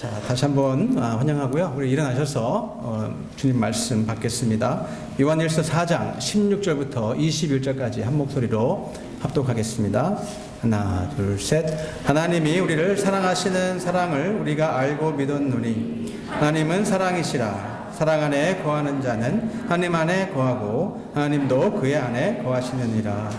자, 다시 한번 환영하고요. 우리 일어나셔서 주님 말씀 받겠습니다. 요한일서 4장 16절부터 21절까지 한 목소리로 합독하겠습니다. 하나, 둘, 셋. 하나님이 우리를 사랑하시는 사랑을 우리가 알고 믿었노니 하나님은 사랑이시라. 사랑 안에 거하는 자는 하나님 안에 거하고 하나님도 그의 안에 거하시느니라.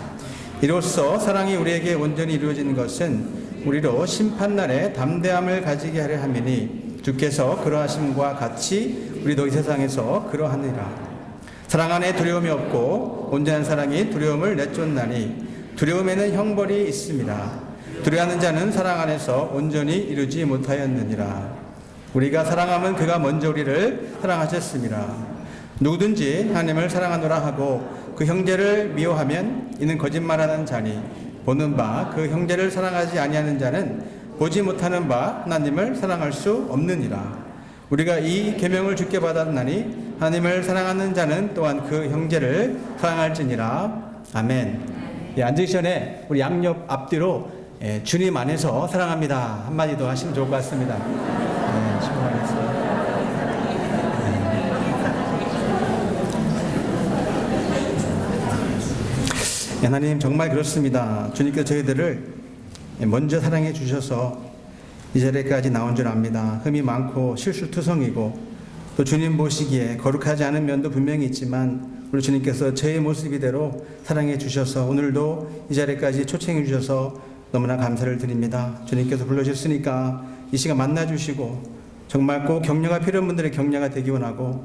이로써 사랑이 우리에게 온전히 이루어진 것은 우리로 심판날에 담대함을 가지게 하려 함이니 주께서 그러하심과 같이 우리도 이 세상에서 그러하니라. 사랑 안에 두려움이 없고 온전한 사랑이 두려움을 내쫓나니 두려움에는 형벌이 있습니다. 두려워하는 자는 사랑 안에서 온전히 이루지 못하였느니라. 우리가 사랑하면 그가 먼저 우리를 사랑하셨습니다. 누구든지 하나님을 사랑하노라 하고 그 형제를 미워하면 이는 거짓말하는 자니 보는 바 그 형제를 사랑하지 아니하는 자는 보지 못하는 바 하나님을 사랑할 수 없느니라. 우리가 이 계명을 주께 받았나니 하나님을 사랑하는 자는 또한 그 형제를 사랑할지니라. 아멘. 앉으기 전에 우리 양옆 앞뒤로 주님 안에서 사랑합니다 한마디 더 하시면 좋을 것 같습니다. 하나님, 정말 그렇습니다. 주님께서 저희들을 먼저 사랑해 주셔서 이 자리까지 나온 줄 압니다. 흠이 많고 실수투성이고 또 주님 보시기에 거룩하지 않은 면도 분명히 있지만 우리 주님께서 저의 모습 이대로 사랑해 주셔서 오늘도 이 자리까지 초청해 주셔서 너무나 감사를 드립니다. 주님께서 불러주셨으니까 이 시간 만나주시고 정말 꼭 격려가 필요한 분들의 격려가 되기 원하고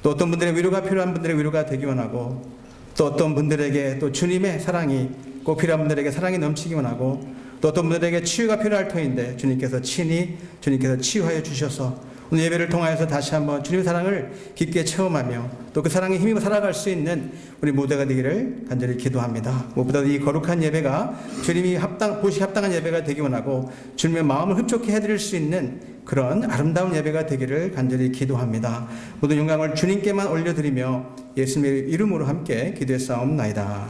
또 어떤 분들의 위로가 필요한 분들의 위로가 되기 원하고 또 어떤 분들에게 또 주님의 사랑이 꼭 필요한 분들에게 사랑이 넘치기 원하고 또 어떤 분들에게 치유가 필요할 터인데 주님께서 치유하여 주셔서 오늘 예배를 통하여서 다시 한번 주님의 사랑을 깊게 체험하며 또 그 사랑에 힘입어 살아갈 수 있는 우리 모두가 되기를 간절히 기도합니다. 무엇보다도 이 거룩한 예배가 주님이 보시기 합당한 예배가 되기 원하고 주님의 마음을 흡족해 해드릴 수 있는 그런 아름다운 예배가 되기를 간절히 기도합니다. 모든 영광을 주님께만 올려드리며 예수님의 이름으로 함께 기도했사옵나이다.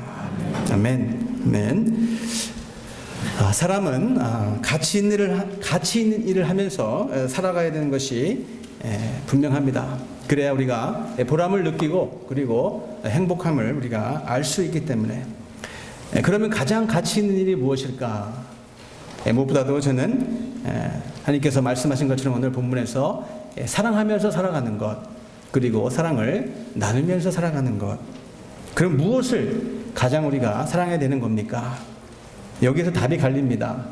아멘. 아멘. 사람은 가치 있는 일을 하면서 살아가야 되는 것이 분명합니다. 그래야 우리가 보람을 느끼고 그리고 행복함을 우리가 알 수 있기 때문에. 그러면 가장 가치 있는 일이 무엇일까? 무엇보다도 저는 하나님께서 말씀하신 것처럼 오늘 본문에서 사랑하면서 살아가는 것, 그리고 사랑을 나누면서 살아가는 것. 그럼 무엇을 가장 우리가 사랑해야 되는 겁니까? 여기에서 답이 갈립니다.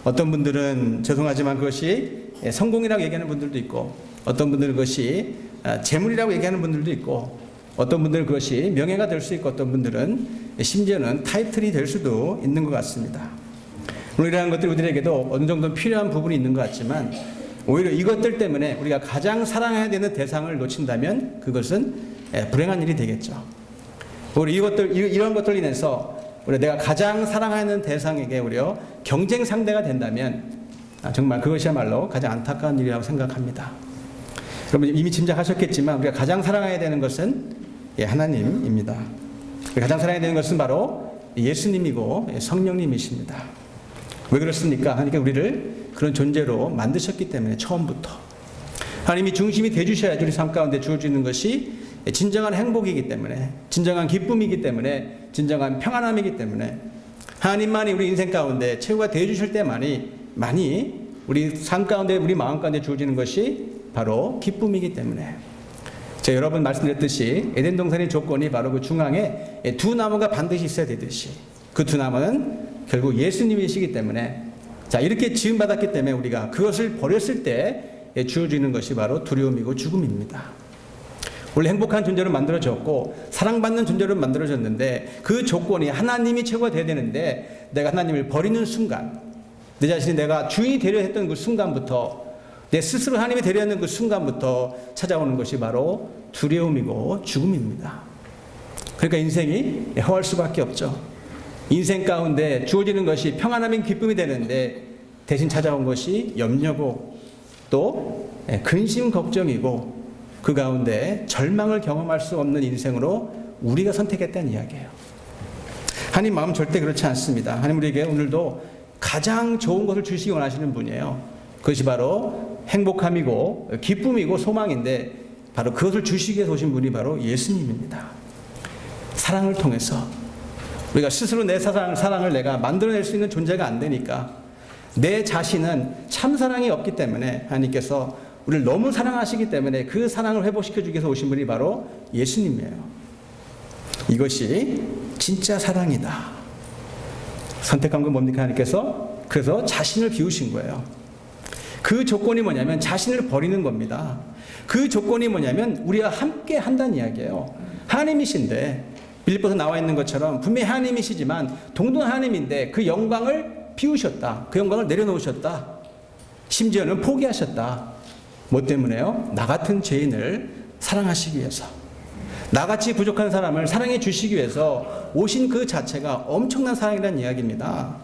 어떤 분들은 죄송하지만 그것이 성공이라고 얘기하는 분들도 있고 어떤 분들은 그것이 재물이라고 얘기하는 분들도 있고 어떤 분들은 그것이 명예가 될 수 있고 어떤 분들은 심지어는 타이틀이 될 수도 있는 것 같습니다. 물론 이러한 것들이 우리에게도 어느 정도 필요한 부분이 있는 것 같지만 오히려 이것들 때문에 우리가 가장 사랑해야 되는 대상을 놓친다면 그것은 불행한 일이 되겠죠. 오히려 이런 것들로 인해서 내가 가장 사랑하는 대상에게 오히려 경쟁 상대가 된다면 정말 그것이야말로 가장 안타까운 일이라고 생각합니다. 여러분 이미 짐작하셨겠지만 우리가 가장 사랑해야 되는 것은 하나님입니다. 가장 사랑해야 되는 것은 바로 예수님이고 성령님이십니다. 왜 그렇습니까? 하나님께서 우리를 그런 존재로 만드셨기 때문에 처음부터 하나님이 중심이 되주셔야지 우리 삶 가운데 주어지는 것이 진정한 행복이기 때문에, 진정한 기쁨이기 때문에, 진정한 평안함이기 때문에 하나님만이 우리 인생 가운데 최후가 되어주실 때만이 우리 삶 가운데 우리 마음 가운데 주어지는 것이 바로 기쁨이기 때문에. 제가 여러 번 말씀드렸듯이 에덴 동산의 조건이 바로 그 중앙에 두 나무가 반드시 있어야 되듯이 그 두 나무는 결국 예수님이시기 때문에 자 이렇게 지음받았기 때문에 우리가 그것을 버렸을 때 주어지는 것이 바로 두려움이고 죽음입니다. 원래 행복한 존재로 만들어졌고 사랑받는 존재로 만들어졌는데 그 조건이 하나님이 최고가 되어야 되는데 내가 하나님을 버리는 순간 내 자신이 내가 주인이 되려 했던 그 순간부터 내 스스로 하나님이 되려 했는 그 순간부터 찾아오는 것이 바로 두려움이고 죽음입니다. 그러니까 인생이 허할 수밖에 없죠. 인생 가운데 주어지는 것이 평안함인 기쁨이 되는데 대신 찾아온 것이 염려고 또 근심 걱정이고 그 가운데 절망을 경험할 수 없는 인생으로 우리가 선택했다는 이야기예요. 하나님 마음 절대 그렇지 않습니다. 하나님 우리에게 오늘도 가장 좋은 것을 주시기 원하시는 분이에요. 그것이 바로 행복함이고 기쁨이고 소망인데 바로 그것을 주시기 위해서 오신 분이 바로 예수님입니다. 사랑을 통해서 우리가 스스로 내 사랑을 내가 만들어낼 수 있는 존재가 안 되니까 내 자신은 참 사랑이 없기 때문에 하나님께서 우리를 너무 사랑하시기 때문에 그 사랑을 회복시켜주기 위해서 오신 분이 바로 예수님이에요. 이것이 진짜 사랑이다. 선택한 건 뭡니까? 하나님께서 그래서 자신을 비우신 거예요. 그 조건이 뭐냐면 자신을 버리는 겁니다. 그 조건이 뭐냐면 우리와 함께 한다는 이야기예요. 하나님이신데 빌립보서 나와 있는 것처럼 분명히 하나님이시지만 동등 하나님인데 그 영광을 비우셨다. 그 영광을 내려놓으셨다. 심지어는 포기하셨다. 뭐 때문에요? 나 같은 죄인을 사랑하시기 위해서, 나같이 부족한 사람을 사랑해 주시기 위해서 오신 그 자체가 엄청난 사랑이라는 이야기입니다.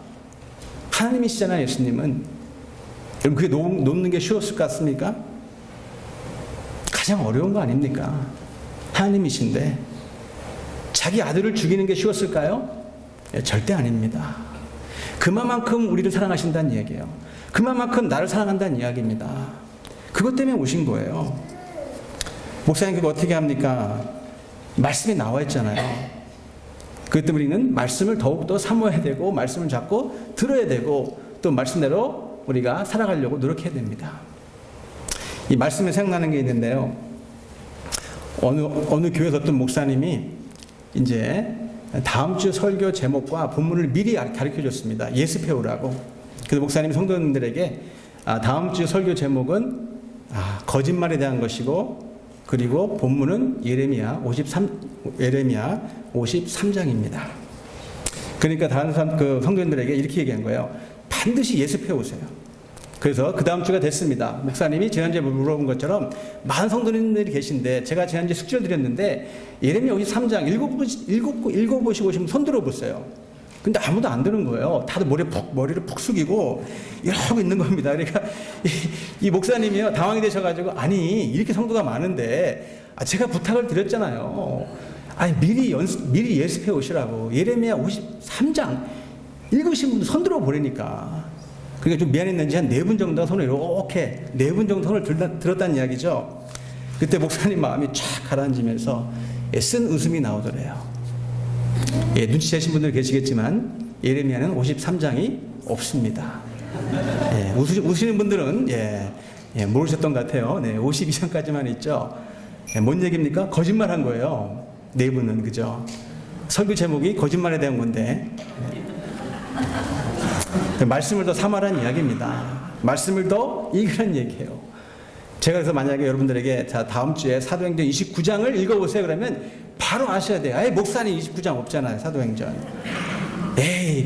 하나님이시잖아요. 예수님은. 여러분 그게 놓는 게 쉬웠을 것 같습니까? 가장 어려운 거 아닙니까? 하나님이신데 자기 아들을 죽이는 게 쉬웠을까요? 절대 아닙니다. 그만큼 우리를 사랑하신다는 이야기예요. 그만큼 나를 사랑한다는 이야기입니다. 그것 때문에 오신 거예요. 목사님 그거 어떻게 합니까? 말씀에 나와 있잖아요. 그것 때문에 우리는 말씀을 더욱더 사모해야 되고 말씀을 자꾸 들어야 되고 또 말씀대로 우리가 살아가려고 노력해야 됩니다. 이 말씀에 생각나는 게 있는데요. 어느 교회에서 어떤 목사님이 이제 다음 주 설교 제목과 본문을 미리 가르쳐 줬습니다. 예습해 오라고. 그래서 목사님이 성도님들에게 다음 주 설교 제목은 거짓말에 대한 것이고 그리고 본문은 예레미야 53장입니다. 그러니까 다른 성도님들에게 이렇게 얘기한 거예요. 반드시 예습해 오세요. 그래서 그 다음 주가 됐습니다. 목사님이 지난주에 물어본 것처럼 많은 성도님들이 계신데 제가 지난주에 숙제를 드렸는데 예레미야 53장 읽어보시고 오시면 손 들어보세요. 근데 아무도 안 드는 거예요. 다들 머리를 푹 숙이고 이러고 있는 겁니다. 그러니까 이 목사님이요 당황이 되셔가지고 아니 이렇게 성도가 많은데 제가 부탁을 드렸잖아요. 아니 미리 예습해 오시라고. 예레미야 53장 읽으신 분들 손 들어 보라니까. 그러니까 좀 미안했는지 한 4분 정도 손을 이렇게 4분 정도 손을 들었다는 이야기죠. 그때 목사님 마음이 쫙 가라앉으면서 쓴 웃음이 나오더래요. 눈치채신 분들 계시겠지만 예레미야는 53장이 없습니다. 우시는 분들은 모르셨던 것 같아요. 52장까지만 있죠. 뭔 얘기입니까? 거짓말한 거예요. 네 분은 그죠? 설교 제목이 거짓말에 대한 건데 말씀을 더 삼아라는 이야기입니다. 말씀을 더 읽으라는 얘기예요. 제가 그래서 만약에 여러분들에게 자 다음 주에 사도행전 29장을 읽어보세요 그러면 바로 아셔야 돼요. 목사님 29장 없잖아요. 사도행전.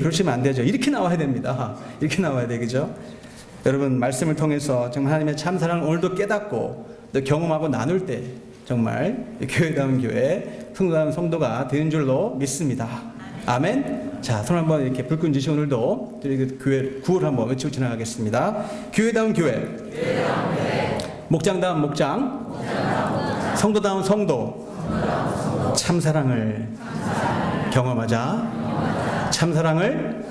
그러시면 안 되죠. 이렇게 나와야 됩니다. 이렇게 나와야 돼. 그죠? 여러분 말씀을 통해서 정말 하나님의 참사랑을 오늘도 깨닫고 또 경험하고 나눌 때 정말 교회다운 교회, 성도다운 성도가 되는 줄로 믿습니다. 아멘. 자, 손 한번 이렇게 불끈 지시 오늘도 교회 구호를 한번 외치고 지나가겠습니다. 교회다운 교회. 목장다운 목장. 성도다운 성도. 참사랑을 경험하자. 참사랑을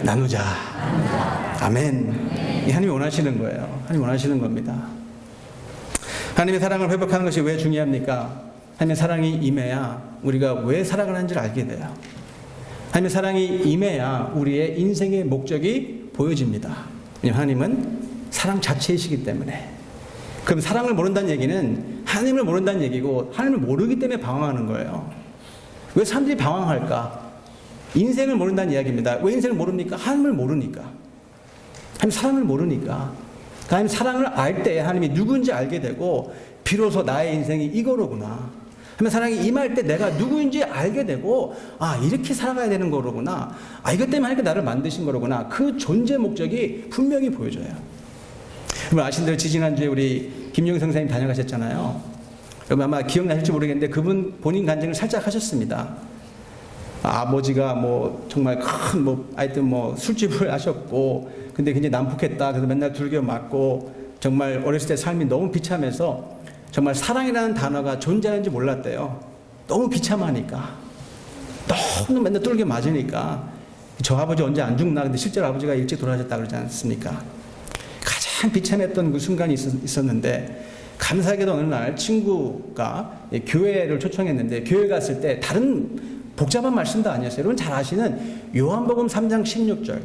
나누자. 아멘. 이 하나님이 원하시는 거예요. 하나님이 원하시는 겁니다. 하나님의 사랑을 회복하는 것이 왜 중요합니까? 하나님의 사랑이 임해야 우리가 왜 사랑을 하는지를 알게 돼요. 하나님의 사랑이 임해야 우리의 인생의 목적이 보여집니다. 왜냐하면 하나님은 사랑 자체이시기 때문에. 그럼 사랑을 모른다는 얘기는 하나님을 모른다는 얘기고 하나님을 모르기 때문에 방황하는 거예요. 왜 사람들이 방황할까? 인생을 모른다는 이야기입니다. 왜 인생을 모릅니까? 하나님을 모르니까. 하나님 사랑을 모르니까. 하나님 사랑을 알 때 하나님이 누구인지 알게 되고 비로소 나의 인생이 이거로구나. 하나님 사랑이 임할 때 내가 누구인지 알게 되고 이렇게 살아가야 되는 거로구나. 이것 때문에 하나님께 나를 만드신 거로구나. 그 존재 목적이 분명히 보여져요. 여러분 아신 대로 지지난주에 우리 김용희 선생님 다녀가셨잖아요. 여러분 아마 기억나실지 모르겠는데 그분 본인 간증을 살짝 하셨습니다. 아버지가 정말 큰 하여튼 술집을 하셨고 근데 굉장히 난폭했다. 그래서 맨날 두들겨 맞고 정말 어렸을 때 삶이 너무 비참해서 정말 사랑이라는 단어가 존재하는지 몰랐대요. 너무 비참하니까. 너무 맨날 두들겨 맞으니까 저 아버지 언제 안 죽나. 근데 실제로 아버지가 일찍 돌아가셨다 그러지 않습니까? 가장 참 비참했던 그 순간이 있었는데, 감사하게도 어느 날 친구가 교회를 초청했는데, 교회 갔을 때 다른 복잡한 말씀도 아니었어요. 여러분 잘 아시는 요한복음 3장 16절.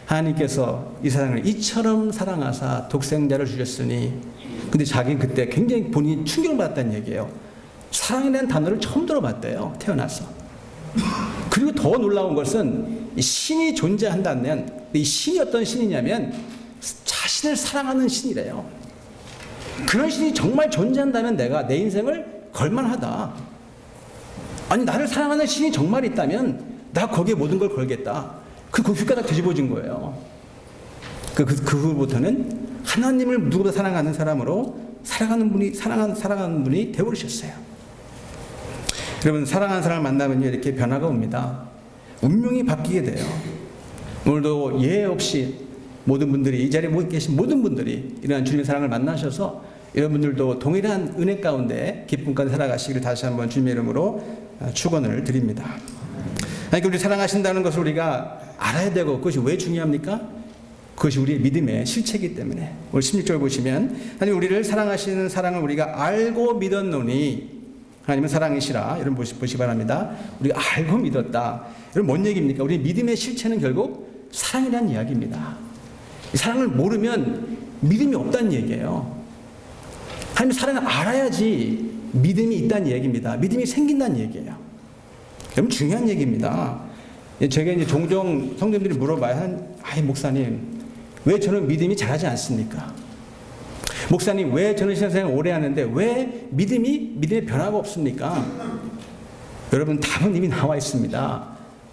하나님께서 이 세상을 이처럼 사랑하사 독생자를 주셨으니. 근데 자기는 그때 굉장히 본인이 충격을 받았다는 얘기예요. 사랑이라는 단어를 처음 들어봤대요, 태어나서. 그리고 더 놀라운 것은 신이 존재한다면, 이 신이 어떤 신이냐면 자신을 사랑하는 신이래요. 그런 신이 정말 존재한다면 내가 내 인생을 걸만하다. 아니, 나를 사랑하는 신이 정말 있다면 나 거기에 모든 걸 걸겠다. 그 혓바닥 뒤집어진 거예요. 그 후부터는 하나님을 누구보다 사랑하는 사람으로 사랑하는 분이 되어버리셨어요. 여러분, 사랑하는 사람을 만나면요, 이렇게 변화가 옵니다. 운명이 바뀌게 돼요. 오늘도 예 없이 모든 분들이, 이 자리에 계신 모든 분들이 이러한 주님의 사랑을 만나셔서 여러분들도 동일한 은혜 가운데 기쁨 가운데 살아가시기를 다시 한번 주님의 이름으로 축원을 드립니다. 하나님, 우리 사랑하신다는 것을 우리가 알아야 되고, 그것이 왜 중요합니까? 그것이 우리의 믿음의 실체이기 때문에. 오늘 16절 보시면, 하나님 우리를 사랑하시는 사랑을 우리가 알고 믿었노니, 하나님은 사랑이시라. 여러분 보시기 바랍니다. 우리가 알고 믿었다. 여러분 뭔 얘기입니까? 우리 믿음의 실체는 결국 사랑이라는 이야기입니다. 이 사랑을 모르면 믿음이 없다는 얘기예요. 하나님 사랑을 알아야지 믿음이 있다는 얘기입니다. 믿음이 생긴다는 얘기예요. 여러분 중요한 얘기입니다. 제가 이제 종종 성도님들이 물어봐요. 목사님, 왜 저는 믿음이 자라지 않습니까? 목사님, 왜 저는 신앙생활 오래 하는데 왜 믿음의 변화가 없습니까? 여러분 답은 이미 나와 있습니다.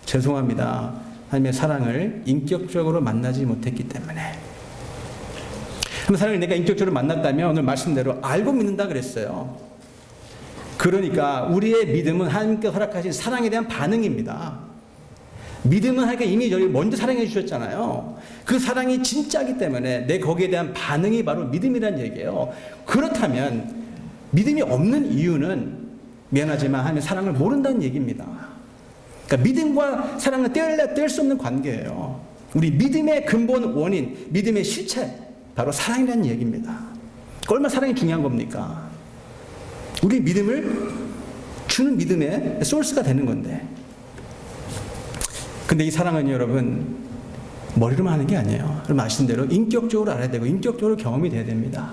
죄송합니다. 하나님의 사랑을 인격적으로 만나지 못했기 때문에. 하나님의 사랑을 내가 인격적으로 만났다면 오늘 말씀대로 알고 믿는다 그랬어요. 그러니까 우리의 믿음은 하나님께서 허락하신 사랑에 대한 반응입니다. 믿음은 하나님께 이미 저를 먼저 사랑해 주셨잖아요. 그 사랑이 진짜이기 때문에 내 거기에 대한 반응이 바로 믿음이라는 얘기예요. 그렇다면 믿음이 없는 이유는 미안하지만 하나님의 사랑을 모른다는 얘기입니다. 그러니까 믿음과 사랑은 뗄 수 없는 관계예요. 우리 믿음의 근본 원인, 믿음의 실체, 바로 사랑이라는 얘기입니다. 얼마나 사랑이 중요한 겁니까? 우리 믿음을 주는 믿음의 소스가 되는 건데. 근데 이 사랑은 여러분 머리로만 하는 게 아니에요. 여러분 아시는 대로 인격적으로 알아야 되고 인격적으로 경험이 돼야 됩니다.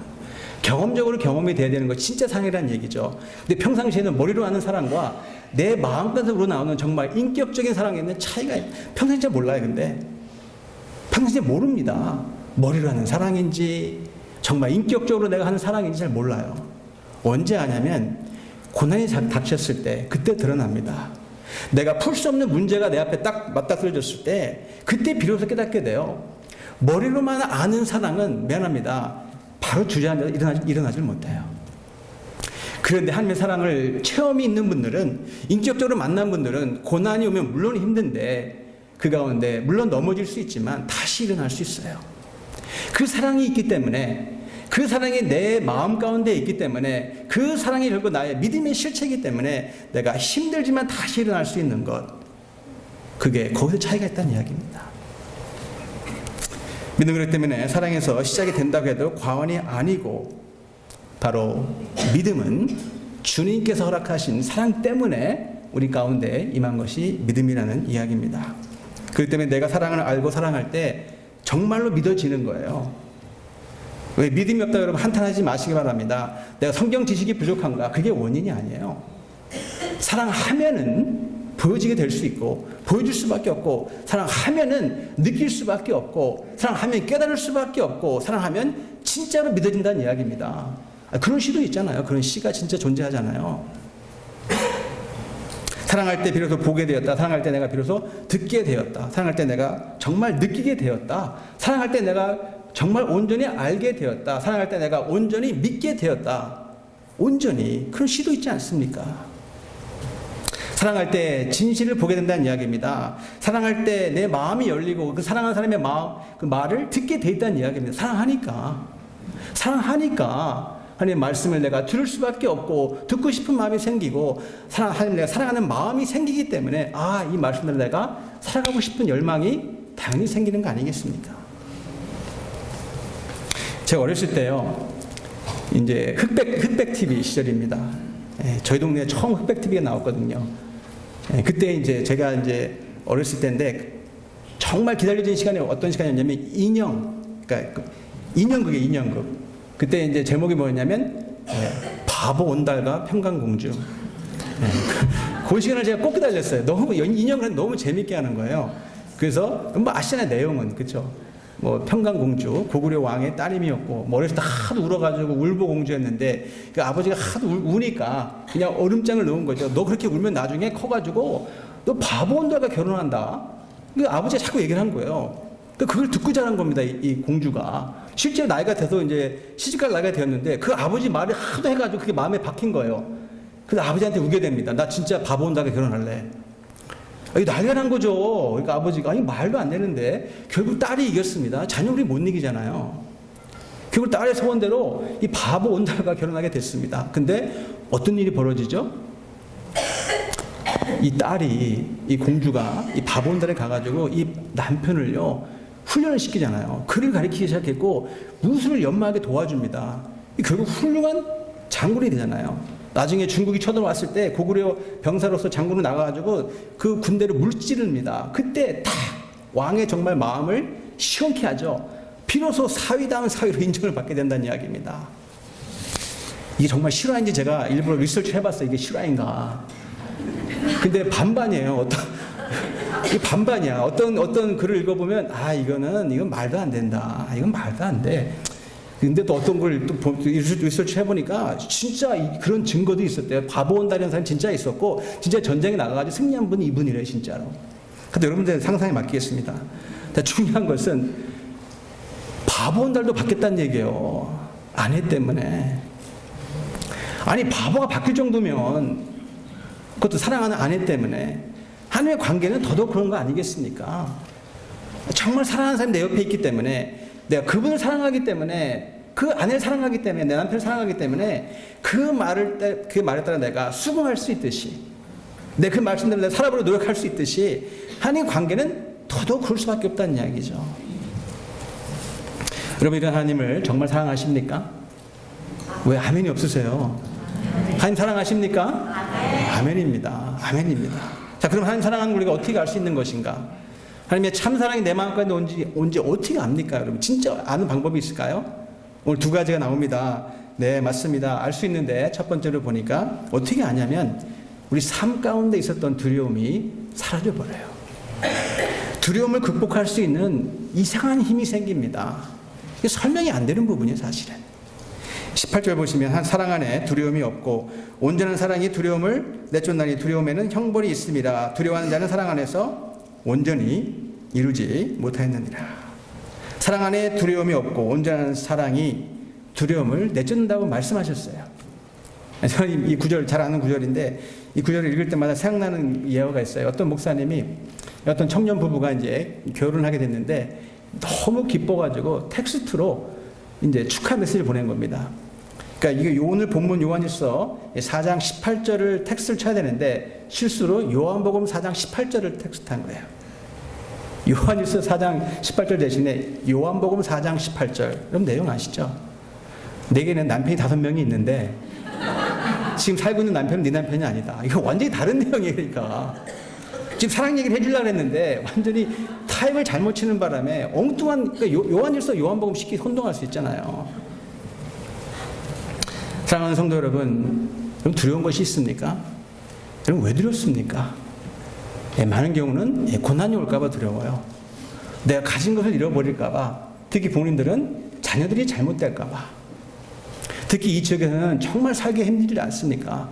경험적으로 경험이 돼야 되는 거 진짜 사랑이라는 얘기죠. 근데 평상시에는 머리로 하는 사랑과 내 마음가짐으로 나오는 정말 인격적인 사랑에 있는 차이가 평상시에 잘 몰라요. 근데 평상시에 모릅니다. 머리로 하는 사랑인지 정말 인격적으로 내가 하는 사랑인지 잘 몰라요. 언제 아냐면 고난이 닥쳤을 때 그때 드러납니다. 내가 풀 수 없는 문제가 내 앞에 딱 맞닥뜨려졌을 때 그때 비로소 깨닫게 돼요. 머리로만 아는 사랑은 미안합니다. 바로 주저앉아 일어나질 못해요. 그런데 하나님의 사랑을 체험이 있는 분들은, 인격적으로 만난 분들은 고난이 오면 물론 힘든데 그 가운데 물론 넘어질 수 있지만 다시 일어날 수 있어요. 그 사랑이 있기 때문에, 그 사랑이 내 마음 가운데 있기 때문에, 그 사랑이 결국 나의 믿음의 실체이기 때문에 내가 힘들지만 다시 일어날 수 있는 것, 그게 거기서 차이가 있다는 이야기입니다. 믿음 그렇기 때문에 사랑에서 시작이 된다고 해도 과언이 아니고, 바로 믿음은 주님께서 허락하신 사랑 때문에 우리 가운데 임한 것이 믿음이라는 이야기입니다. 그렇기 때문에 내가 사랑을 알고 사랑할 때 정말로 믿어지는 거예요. 왜 믿음이 없다고 여러분 한탄하지 마시기 바랍니다. 내가 성경 지식이 부족한가? 그게 원인이 아니에요. 사랑하면은 보여지게 될 수 있고, 보여줄 수밖에 없고, 사랑하면은 느낄 수밖에 없고, 사랑하면 깨달을 수밖에 없고, 사랑하면 진짜로 믿어진다는 이야기입니다. 그런 시도 있잖아요. 그런 시가 진짜 존재하잖아요. 사랑할 때 비로소 보게 되었다. 사랑할 때 내가 비로소 듣게 되었다. 사랑할 때 내가 정말 느끼게 되었다. 사랑할 때 내가 정말 온전히 알게 되었다. 사랑할 때 내가 온전히 믿게 되었다. 온전히 그런 시도 있지 않습니까? 사랑할 때 진실을 보게 된다는 이야기입니다. 사랑할 때 내 마음이 열리고 그 사랑하는 사람의 마음, 그 말을 듣게 돼 있다는 이야기입니다. 사랑하니까 하나님의 말씀을 내가 들을 수밖에 없고 듣고 싶은 마음이 생기고, 하나님 내가 사랑하는 마음이 생기기 때문에 이 말씀대로 내가 살아가고 싶은 열망이 당연히 생기는 거 아니겠습니까? 제가 어렸을 때요, 이제 흑백 TV 시절입니다. 예, 저희 동네에 처음 흑백 TV가 나왔거든요. 예, 그때 이제 제가 이제 어렸을 때인데 정말 기다려진 시간이 어떤 시간이었냐면 그러니까 인형극. 그때 이제 제목이 뭐였냐면 바보 온달과 평강공주. 그 시간을 제가 꼭 기다렸어요. 너무 인형을 너무 재밌게 하는 거예요. 그래서 뭐 아시잖아요, 내용은. 그렇죠? 뭐 평강공주, 고구려 왕의 딸임이었고, 뭐 어렸을 때 하도 울어가지고 울보공주였는데 그 아버지가 하도 우니까 그냥 얼음장을 넣은 거죠. 너 그렇게 울면 나중에 커가지고 너 바보 온달과 결혼한다. 그 아버지가 자꾸 얘기를 한 거예요. 그걸 듣고 자란 겁니다, 이 공주가. 실제 나이가 돼서 이제 시집갈 나이가 되었는데 그 아버지 말을 하도 해가지고 그게 마음에 박힌 거예요. 그래서 아버지한테 우게 됩니다. 나 진짜 바보 온달과 결혼할래. 이거 난리가 난 거죠. 그러니까 아버지가 아니 말도 안 되는데 결국 딸이 이겼습니다. 자녀들이 못 이기잖아요. 결국 딸의 소원대로 이 바보 온달과 결혼하게 됐습니다. 근데 어떤 일이 벌어지죠? 이 딸이, 이 공주가 이 바보 온달에 가가지고 이 남편을요 훈련을 시키잖아요. 글을 가르치기 시작했고 무술을 연마하게 도와줍니다. 결국 훌륭한 장군이 되잖아요. 나중에 중국이 쳐들어왔을 때 고구려 병사로서 장군으로 나가가지고 그 군대를 물찌릅니다. 그때 딱 왕의 정말 마음을 시원케 하죠. 비로소 사위다운 사위로 인정을 받게 된다는 이야기입니다. 이게 정말 실화인지 제가 일부러 리서치를 해봤어요. 이게 실화인가. 근데 반반이에요. 이 반반이야. 어떤 글을 읽어보면 이건 말도 안 된다. 이건 말도 안 돼. 근데 또 어떤 걸 또 리서치 해보니까 진짜 그런 증거도 있었대요. 바보 온달이라는 사람이 진짜 있었고 진짜 전쟁에 나가가지고 승리한 분이 이분이래요, 진짜로. 근데 여러분들 상상에 맡기겠습니다. 중요한 것은 바보 온달도 받겠다는 얘기예요. 아내 때문에. 아니 바보가 바뀔 정도면 그것도 사랑하는 아내 때문에. 하나님의 관계는 더더욱 그런 거 아니겠습니까? 정말 사랑하는 사람이 내 옆에 있기 때문에 내가 그분을 사랑하기 때문에 그 아내를 사랑하기 때문에 내 남편을 사랑하기 때문에 그 말에 따라 내가 수긍할 수 있듯이 내 그 말씀대로 내가 살아보려 노력할 수 있듯이 하나님의 관계는 더더욱 그럴 수밖에 없다는 이야기죠. 여러분 이런 하나님을 정말 사랑하십니까? 왜 아멘이 없으세요? 하나님 사랑하십니까? 아멘입니다. 아멘입니다. 자, 그럼 하나님 사랑하는 우리가 어떻게 알 수 있는 것인가? 하나님의 참사랑이 내 마음까지 온지 어떻게 압니까? 여러분 진짜 아는 방법이 있을까요? 오늘 두 가지가 나옵니다. 네, 맞습니다. 알 수 있는데 첫 번째로 보니까 어떻게 아냐면 우리 삶 가운데 있었던 두려움이 사라져버려요. 두려움을 극복할 수 있는 이상한 힘이 생깁니다. 이게 설명이 안 되는 부분이에요, 사실은. 18절 보시면 사랑 안에 두려움이 없고 온전한 사랑이 두려움을 내쫓나니 두려움에는 형벌이 있습니다. 두려워하는 자는 사랑 안에서 온전히 이루지 못하였느니라. 사랑 안에 두려움이 없고 온전한 사랑이 두려움을 내쫓는다고 말씀하셨어요. 저는 이 구절 잘 아는 구절인데 이 구절을 읽을 때마다 생각나는 예화가 있어요. 어떤 목사님이 어떤 청년 부부가 이제 결혼하게 됐는데 너무 기뻐가지고 텍스트로 이제 축하 메시지를 보낸 겁니다. 그러니까 이게 오늘 본문 요한일서 4장 18절을 텍스트를 쳐야 되는데 실수로 요한복음 4장 18절을 텍스트한 거예요. 요한일서 4장 18절 대신에 요한복음 4장 18절. 여러분 내용 아시죠? 내게는 남편이 5명이 있는데 지금 살고 있는 남편은 네 남편이 아니다. 이거 완전히 다른 내용이에요. 그러니까 지금 사랑 얘기를 해주려고 했는데 완전히 타입을 잘못 치는 바람에 엉뚱한 그러니까 요한일서 요한복음 쉽게 혼동할 수 있잖아요. 사랑하는 성도 여러분 두려운 것이 있습니까? 여러분 왜 두렵습니까? 많은 경우는 고난이 올까봐 두려워요. 내가 가진 것을 잃어버릴까봐. 특히 부모님들은 자녀들이 잘못될까봐. 특히 이 지역에서는 정말 살기 힘들지 않습니까?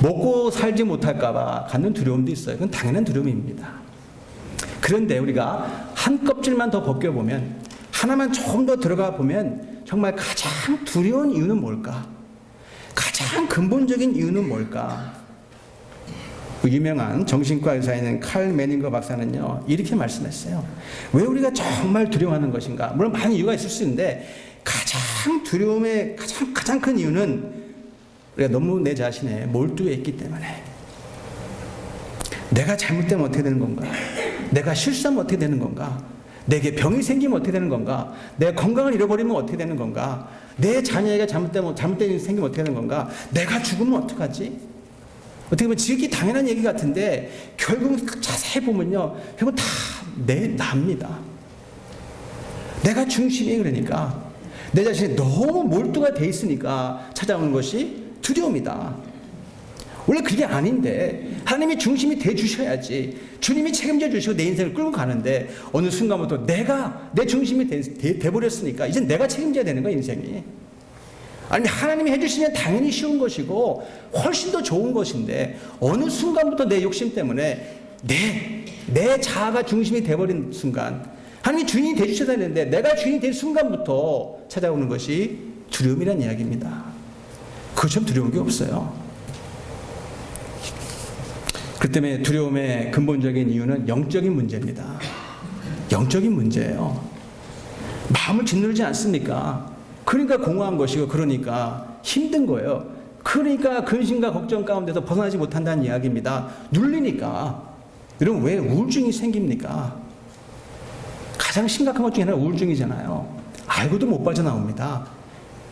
먹고 살지 못할까봐 갖는 두려움도 있어요. 그건 당연한 두려움입니다. 그런데 우리가 한 껍질만 더 벗겨보면 하나만 조금 더 들어가 보면 정말 가장 두려운 이유는 뭘까? 가장 근본적인 이유는 뭘까? 그 유명한 정신과 의사인 칼 매닝거 박사는요 이렇게 말씀했어요. 왜 우리가 정말 두려워하는 것인가? 물론 많은 이유가 있을 수 있는데 가장 두려움의 가장 큰 이유는 우리가 너무 내 자신에 몰두해 있기 때문에 내가 잘못되면 어떻게 되는 건가? 내가 실수하면 어떻게 되는 건가? 내게 병이 생기면 어떻게 되는 건가? 내 건강을 잃어버리면 어떻게 되는 건가? 내 자녀에게 잘못된 일이 생기면 어떻게 되는 건가? 내가 죽으면 어떡하지? 어떻게 보면 지극히 당연한 얘기 같은데 결국은 자세히 보면요, 결국은 다 납니다. 내가 중심이, 그러니까 내 자신이 너무 몰두가 돼 있으니까 찾아오는 것이 두려움이다. 원래 그게 아닌데 하나님이 중심이 돼 주셔야지, 주님이 책임져 주시고 내 인생을 끌고 가는데 어느 순간부터 내가 내 중심이 돼 버렸으니까 이제 내가 책임져야 되는 거야, 인생이. 아니, 하나님이 해주시면 당연히 쉬운 것이고 훨씬 더 좋은 것인데 어느 순간부터 내 욕심 때문에 내 자아가 중심이 돼버린 순간, 하나님이 주인이 되주셔야 되는데 내가 주인이 될 순간부터 찾아오는 것이 두려움이라는 이야기입니다. 그것처럼 두려운 게 없어요. 그 때문에 두려움의 근본적인 이유는 영적인 문제입니다. 영적인 문제예요. 마음을 짓누르지 않습니까? 그러니까 공허한 것이고, 그러니까 힘든 거예요. 그러니까 근심과 걱정 가운데서 벗어나지 못한다는 이야기입니다. 눌리니까. 여러분, 왜 우울증이 생깁니까? 가장 심각한 것 중에 하나가 우울증이잖아요. 알고도 못 빠져나옵니다.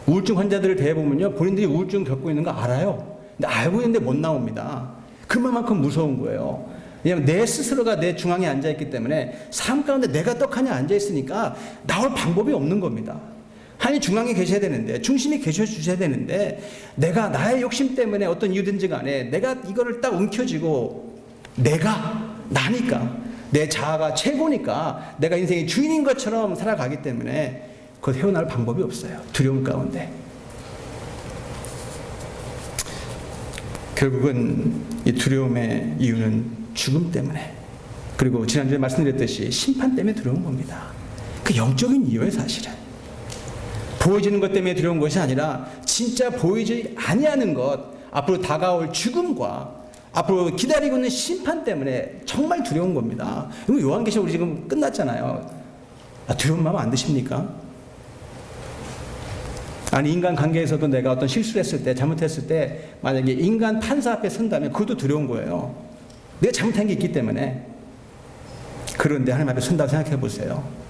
우울증 환자들을 대해보면요, 본인들이 우울증 겪고 있는 거 알아요. 근데 알고 있는데 못 나옵니다. 그만큼 무서운 거예요. 왜냐하면 내 스스로가 내 중앙에 앉아있기 때문에 삶 가운데 내가 떡하니 앉아있으니까 나올 방법이 없는 겁니다. 하나님 중앙에 계셔야 되는데, 중심이 계셔 주셔야 되는데, 내가 나의 욕심 때문에 어떤 이유든지 간에 내가 이거를 딱 움켜쥐고 나니까, 내 자아가 최고니까 내가 인생의 주인인 것처럼 살아가기 때문에 그것 헤어나올 방법이 없어요. 두려움 가운데. 결국은 이 두려움의 이유는 죽음 때문에, 그리고 지난주에 말씀드렸듯이 심판 때문에 두려운 겁니다. 그 영적인 이유예요, 사실은. 보여지는 것 때문에 두려운 것이 아니라 진짜 보이지 아니하는 것, 앞으로 다가올 죽음과 앞으로 기다리고 있는 심판 때문에 정말 두려운 겁니다. 요한계시록 우리 지금 끝났잖아요. 두려운 마음 안 드십니까? 아니, 인간 관계에서도 내가 어떤 실수를 했을 때, 잘못했을 때 만약에 인간 판사 앞에 선다면 그것도 두려운 거예요. 내가 잘못한 게 있기 때문에. 그런데 하나님 앞에 선다고 생각해 보세요.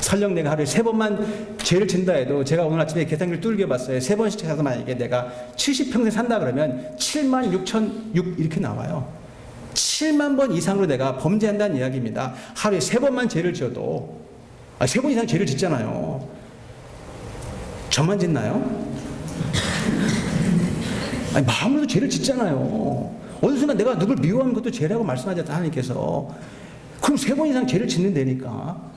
설령 내가 하루에 3번만 죄를 진다 해도, 제가 오늘 아침에 계산기를 뚫겨 봤어요. 3번씩 해서 만약에 내가 70평생 산다 그러면 76,006 이렇게 나와요. 7만 번 이상으로 내가 범죄한다는 이야기입니다. 하루에 3번만 죄를 지어도, 3번 이상 죄를 짓잖아요. 저만 짓나요? 아니, 마음으로도 죄를 짓잖아요. 어느 순간 내가 누굴 미워하는 것도 죄라고 말씀하셨다, 하나님께서. 그럼 3번 이상 죄를 짓는다니까.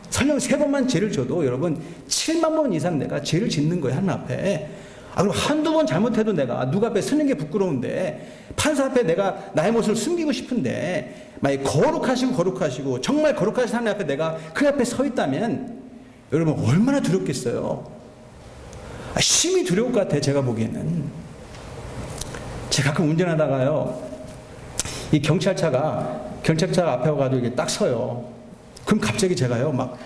설령 3번만 죄를 져도 여러분 7만 번 이상 내가 죄를 짓는 거예요, 하나님 앞에. 그럼 한두 번 잘못해도 내가 누구 앞에 서는 게 부끄러운데, 판사 앞에 내가 나의 모습을 숨기고 싶은데, 만약 거룩하시고 정말 거룩하신 하나님 앞에 내가 그 앞에 서 있다면 여러분 얼마나 두렵겠어요. 심히 두려울 것 같아요, 제가 보기에는. 제가 가끔 운전하다가요, 이 경찰차가 앞에 와가지고 이게 딱 서요. 그럼 갑자기 제가요,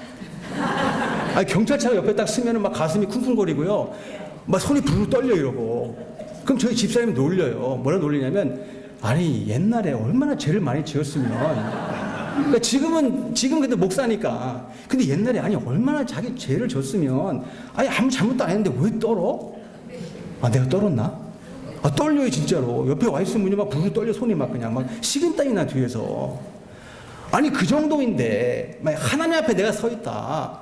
경찰차가 옆에 딱 쓰면은 막 가슴이 쿵쿵거리고요, 막 손이 부르르 떨려 이러고. 그럼 저희 집사람이 놀려요. 뭐라 놀리냐면, 아니, 옛날에 얼마나 죄를 많이 지었으면. 그러니까 지금 그래도 목사니까. 근데 옛날에 얼마나 자기 죄를 졌으면, 아무 잘못도 안 했는데 왜 떨어? 내가 떨었나? 떨려요, 진짜로. 옆에 와 있으면 막 부르르 떨려, 손이 막 식은땀이 나, 뒤에서. 그 정도인데, 하나님 앞에 내가 서 있다.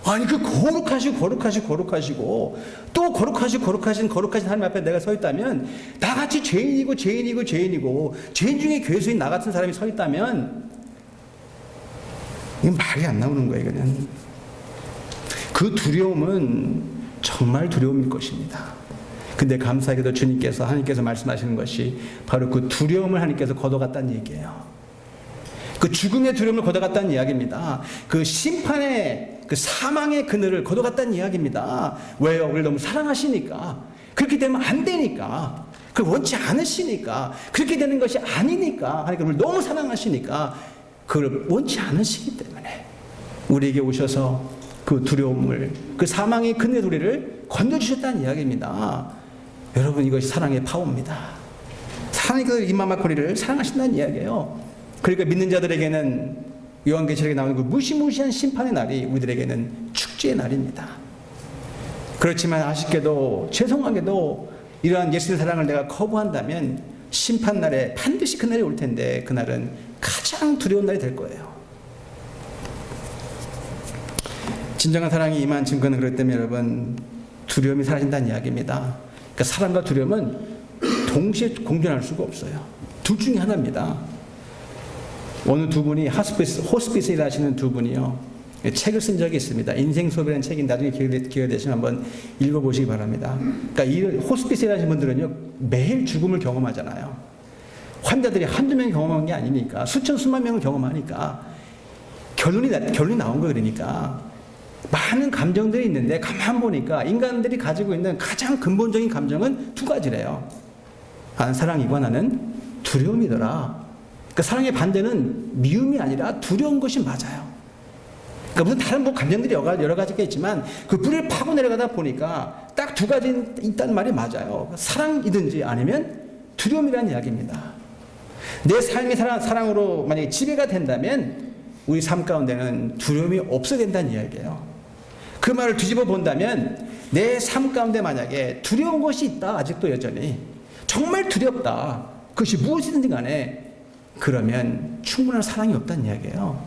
그 거룩하시고, 또 거룩하신 하나님 앞에 내가 서 있다면, 나같이 죄인이고, 죄인 중에 괴수인 나 같은 사람이 서 있다면, 이건 말이 안 나오는 거예요, 이거는. 그 두려움은 정말 두려움일 것입니다. 근데 감사하게도 하나님께서 말씀하시는 것이 바로 그 두려움을 하나님께서 걷어갔다는 얘기예요. 그 죽음의 두려움을 걷어갔다는 이야기입니다. 그 심판의, 그 사망의 그늘을 걷어갔다는 이야기입니다. 왜요? 우리를 너무 사랑하시니까. 그렇게 되면 안 되니까. 그걸 원치 않으시니까. 그렇게 되는 것이 아니니까. 하나님께서 우리를 너무 사랑하시니까. 그걸 원치 않으시기 때문에 우리에게 오셔서 그 두려움을, 그 사망의 그늘의 우리를 건져주셨다는 이야기입니다. 여러분, 이것이 사랑의 파워입니다. 하나님께서 이 마마코리를 사랑하신다는 이야기예요. 그러니까 믿는 자들에게는 요한계시록에 나오는 그 무시무시한 심판의 날이 우리들에게는 축제의 날입니다. 그렇지만 아쉽게도 죄송하게도 이러한 예수의 사랑을 내가 거부한다면 심판날에 반드시 그날이 올 텐데 그날은 가장 두려운 날이 될 거예요. 진정한 사랑이 임한 증거는 그렇기 때문에 여러분 두려움이 사라진다는 이야기입니다. 그러니까 사랑과 두려움은 동시에 공존할 수가 없어요. 둘 중에 하나입니다. 어느 두 분이 호스피스에 일하시는 두 분이요. 책을 쓴 적이 있습니다. 인생 수업이라는 책이 나중에 기회가 되시면 한번 읽어보시기 바랍니다. 그러니까 이 호스피스에 일하시는 분들은요, 매일 죽음을 경험하잖아요. 환자들이 한두 명 경험한 게 아니니까, 수천, 수만 명을 경험하니까, 결론이 나온 거예요. 그러니까. 많은 감정들이 있는데, 가만 보니까 인간들이 가지고 있는 가장 근본적인 감정은 두 가지래요. 하나는 사랑이고 하나는 두려움이더라. 그러니까 사랑의 반대는 미움이 아니라 두려운 것이 맞아요. 그러니까 무슨 다른 감정들이 여러 가지가 있지만 그 뿌리를 파고 내려가다 보니까 딱 두 가지 있다는 말이 맞아요. 사랑이든지 아니면 두려움이라는 이야기입니다. 내 삶이 사랑으로 만약에 지배가 된다면 우리 삶 가운데는 두려움이 없어야 된다는 이야기예요. 그 말을 뒤집어 본다면 내 삶 가운데 만약에 두려운 것이 있다, 아직도 여전히 정말 두렵다, 그것이 무엇이든지 간에 그러면 충분한 사랑이 없다는 이야기예요.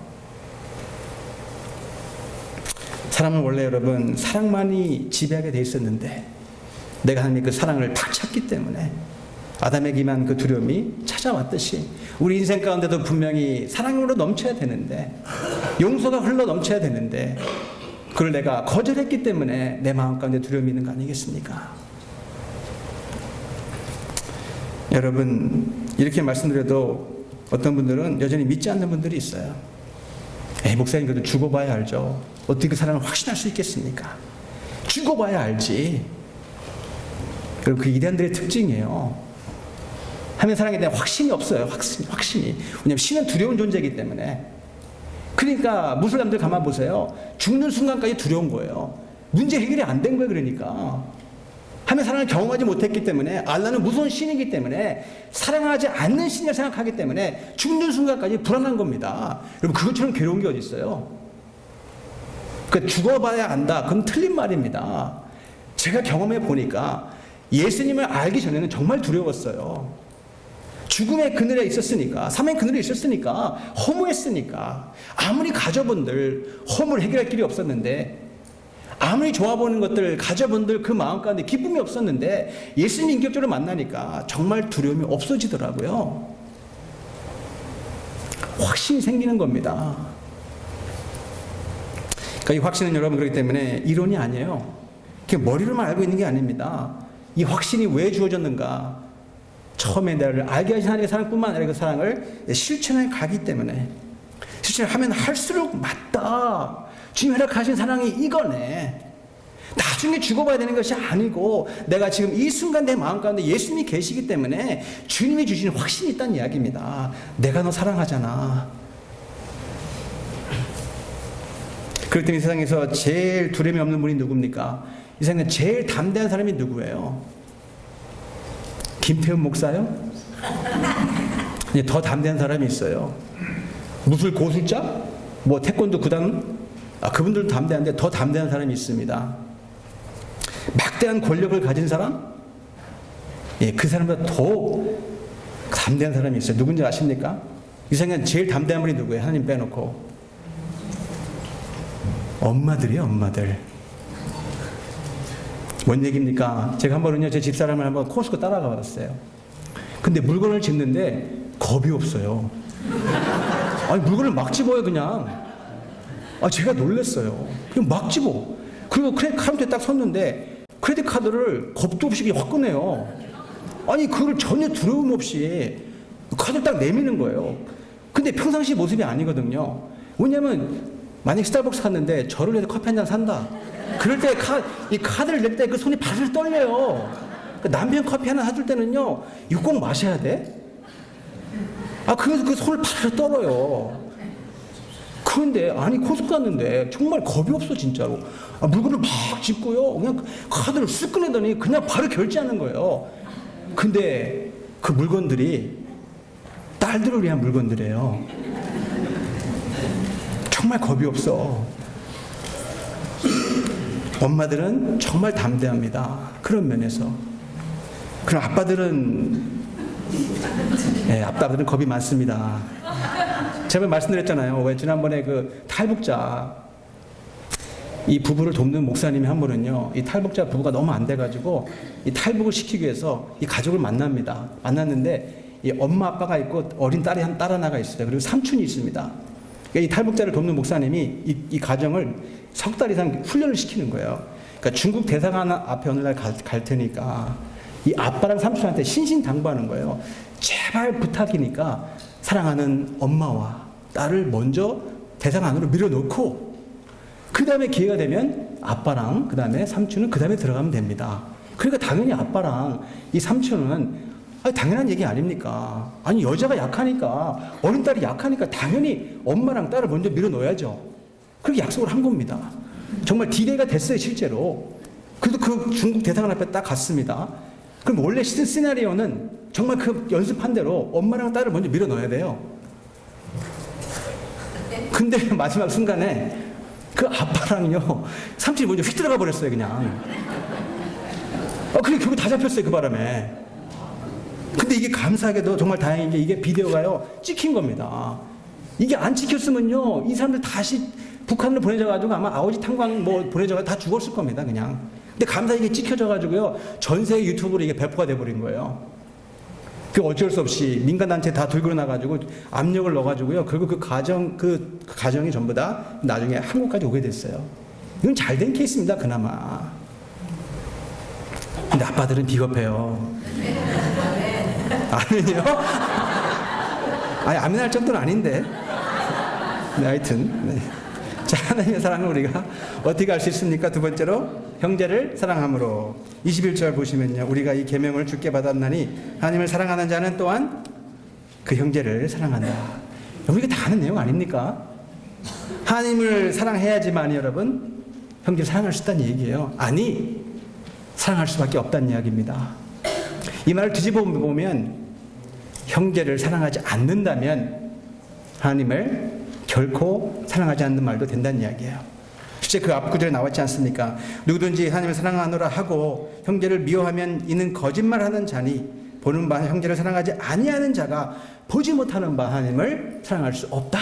사람은 원래 여러분 사랑만이 지배하게 돼 있었는데 내가 하나님의 그 사랑을 탁 찾기 때문에 아담에게 임한 그 두려움이 찾아왔듯이 우리 인생 가운데도 분명히 사랑으로 넘쳐야 되는데 용서가 흘러 넘쳐야 되는데 그걸 내가 거절했기 때문에 내 마음 가운데 두려움이 있는 거 아니겠습니까? 여러분 이렇게 말씀드려도 어떤 분들은 여전히 믿지 않는 분들이 있어요. 목사님 그래도 죽어봐야 알죠. 어떻게 그 사랑을 확신할 수 있겠습니까? 죽어봐야 알지. 여러분 그 이단들의 특징이에요. 하나님의 사랑에 대한 확신이 없어요. 확신이. 왜냐하면 신은 두려운 존재이기 때문에. 그러니까 무슬람들 가만 보세요. 죽는 순간까지 두려운 거예요. 문제 해결이 안 된 거예요. 그러니까 하나님의 사랑을 경험하지 못했기 때문에, 알라는 무서운 신이기 때문에, 사랑하지 않는 신을 생각하기 때문에 죽는 순간까지 불안한 겁니다. 여러분 그것처럼 괴로운 게 어디 있어요? 그러니까 죽어봐야 안다. 그건 틀린 말입니다. 제가 경험해 보니까 예수님을 알기 전에는 정말 두려웠어요. 죽음의 그늘에 있었으니까, 사망의 그늘에 있었으니까, 허무했으니까, 아무리 가져본들 허무를 해결할 길이 없었는데, 아무리 좋아보는 것들 가져본들 그 마음 가운데 기쁨이 없었는데 예수님 인격적으로 만나니까 정말 두려움이 없어지더라고요. 확신이 생기는 겁니다. 그러니까 이 확신은 여러분 그렇기 때문에 이론이 아니에요. 그냥 머리로만 알고 있는 게 아닙니다. 이 확신이 왜 주어졌는가? 처음에 나를 알게 하신 하나님의 사랑뿐만 아니라 그 사랑을 실천해 가기 때문에, 실천을 하면 할수록 맞다. 주님 허락하신 사랑이 이거네. 나중에 죽어봐야 되는 것이 아니고 내가 지금 이 순간 내 마음 가운데 예수님이 계시기 때문에 주님이 주시는 확신이 있다는 이야기입니다. 내가 너 사랑하잖아. 그럴 때 이 세상에서 제일 두려움이 없는 분이 누굽니까? 이 세상에 제일 담대한 사람이 누구예요? 김태훈 목사요? 더 담대한 사람이 있어요. 무술 고술자? 뭐 태권도 구단? 그분들도 담대한데 더 담대한 사람이 있습니다. 막대한 권력을 가진 사람? 그 사람보다 더 담대한 사람이 있어요. 누군지 아십니까? 이 세상에 제일 담대한 분이 누구예요? 하나님 빼놓고. 엄마들이에요, 엄마들. 뭔 얘기입니까? 제가 한 번은요, 제 집사람을 한번 코스코 따라가 봤어요. 근데 물건을 집는데 겁이 없어요. 아니, 물건을 막 집어요, 그냥. 제가 놀랐어요. 그냥 막 집어. 그리고 크레딧 카운터에 딱 섰는데 크레딧 카드를 겁도 없이 확 꺼내요. 아니 그걸 전혀 두려움 없이 카드를 딱 내미는 거예요. 근데 평상시 모습이 아니거든요. 왜냐면 만약 스타벅스 갔는데 저를 위해서 커피 한 잔 산다. 그럴 때 이 카드를 낼 때 그 손이 발을 떨려요. 남편 커피 하나 사줄 때는요, 이거 꼭 마셔야 돼? 그래서 그 손을 발을 떨어요. 그런데 코스코 갔는데 정말 겁이 없어 진짜로. 물건을 막 짚고요, 그냥 카드를 쓱 꺼내더니 그냥 바로 결제하는 거예요. 근데 그 물건들이 딸들을 위한 물건들이에요. 정말 겁이 없어. 엄마들은 정말 담대합니다. 그런 면에서. 그럼 아빠들은 겁이 많습니다. 제가 말씀드렸잖아요. 왜 지난번에 그 탈북자 이 부부를 돕는 목사님이 한 분은요, 이 탈북자 부부가 너무 안 돼가지고 이 탈북을 시키기 위해서 이 가족을 만납니다. 만났는데 이 엄마 아빠가 있고 어린 딸이 딸 하나가 있어요. 그리고 삼촌이 있습니다. 그러니까 이 탈북자를 돕는 목사님이 이 가정을 석 달 이상 훈련을 시키는 거예요. 그러니까 중국 대사관 앞에 어느 날 갈 테니까 이 아빠랑 삼촌한테 신신당부하는 거예요. 제발 부탁이니까 사랑하는 엄마와 딸을 먼저 대사관으로 밀어놓고 그 다음에 기회가 되면 아빠랑 그 다음에 삼촌은 그 다음에 들어가면 됩니다. 그러니까 당연히 아빠랑 이 삼촌은 당연한 얘기 아닙니까? 아니 여자가 약하니까 어린 딸이 약하니까 당연히 엄마랑 딸을 먼저 밀어넣어야죠. 그렇게 약속을 한 겁니다. 정말 디데이가 됐어요 실제로. 그래도 그 중국 대사관 앞에 딱 갔습니다. 그럼 원래 시나리오는 정말 그 연습한 대로 엄마랑 딸을 먼저 밀어넣어야 돼요. 근데 마지막 순간에 그 아빠랑요 삼촌이 먼저 휙 들어가 버렸어요 그냥. 그게 결국 다 잡혔어요 그 바람에. 근데 이게 감사하게도 정말 다행인 게 이게 비디오가요 찍힌 겁니다. 이게 안 찍혔으면요 이 사람들 다시 북한으로 보내져가지고 아마 아오지 탄광 뭐 보내져가지고 다 죽었을 겁니다 그냥. 근데 감사히 이게 찍혀져가지고요 전 세계 유튜브로 이게 배포가 돼버린 거예요. 그 어쩔 수 없이 민간단체 다 들고 나가지고 압력을 넣어가지고요 결국 그 가정이 전부 다 나중에 한국까지 오게 됐어요. 이건 잘된 케이스입니다 그나마. 근데 아빠들은 비겁해요. 아멘이요? 아니 아멘 할 정도는 아닌데. 네, 하여튼 네. 자, 하나님의 사랑을 우리가 어떻게 알 수 있습니까? 두 번째로 형제를 사랑함으로. 21절 보시면요 우리가 이 계명을 주께 받았나니 하나님을 사랑하는 자는 또한 그 형제를 사랑한다. 우리가 다 아는 내용 아닙니까? 하나님을 사랑해야지만 여러분 형제를 사랑할 수 있다는 얘기예요. 아니 사랑할 수밖에 없다는 이야기입니다. 이 말을 뒤집어 보면 형제를 사랑하지 않는다면 하나님을 결코 사랑하지 않는 말도 된다는 이야기예요. 실제 그 앞구절에 나왔지 않습니까? 누구든지 하나님을 사랑하노라 하고 형제를 미워하면 이는 거짓말하는 자니 보는 바 형제를 사랑하지 아니하는 자가 보지 못하는 바 하나님을 사랑할 수 없다.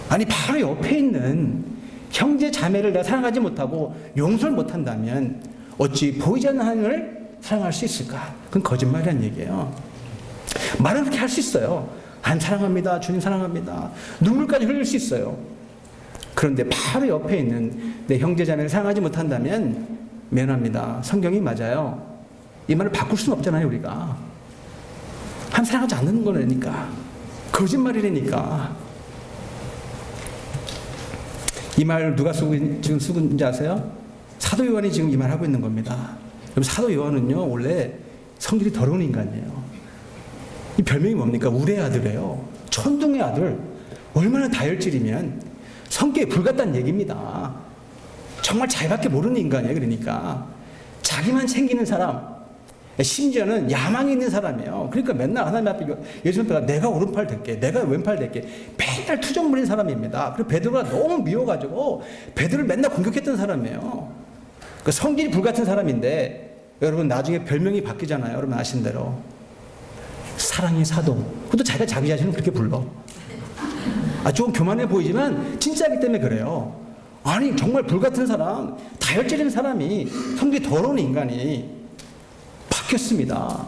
아니 바로 옆에 있는 형제 자매를 내가 사랑하지 못하고 용서를 못한다면 어찌 보이지 않는 하나님을 사랑할 수 있을까? 그건 거짓말이라는 얘기예요. 말은 그렇게 할 수 있어요. 하나님 사랑합니다. 주님 사랑합니다. 눈물까지 흘릴 수 있어요. 그런데 바로 옆에 있는 내 형제 자매를 사랑하지 못한다면 미안합니다. 성경이 맞아요. 이 말을 바꿀 수는 없잖아요 우리가. 하나님 사랑하지 않는 거라니까. 거짓말이라니까. 이 말 누가 지금 쓰고 있는지 아세요? 사도 요한이 지금 이 말 하고 있는 겁니다. 그럼 사도 요한은요 원래 성질이 더러운 인간이에요. 이 별명이 뭡니까? 우레 아들이에요. 천둥의 아들. 얼마나 다혈질이면 성격이 불같다는 얘기입니다. 정말 자기밖에 모르는 인간이에요. 그러니까 자기만 챙기는 사람, 심지어는 야망이 있는 사람이에요. 그러니까 맨날 하나님 앞에 예수 앞에 내가 오른팔 될게, 내가 왼팔 될게 맨날 투정 부린 사람입니다. 그리고 베드로가 너무 미워가지고 베드로를 맨날 공격했던 사람이에요. 그 성질이 불같은 사람인데 여러분 나중에 별명이 바뀌잖아요. 여러분 아신 대로 사랑의 사도. 그것도 자기가 자기 자신을 그렇게 불러. 좀 교만해 보이지만 진짜이기 때문에 그래요. 아니 정말 불같은 사람, 다혈질인 사람이 성질이 더러운 인간이 바뀌었습니다.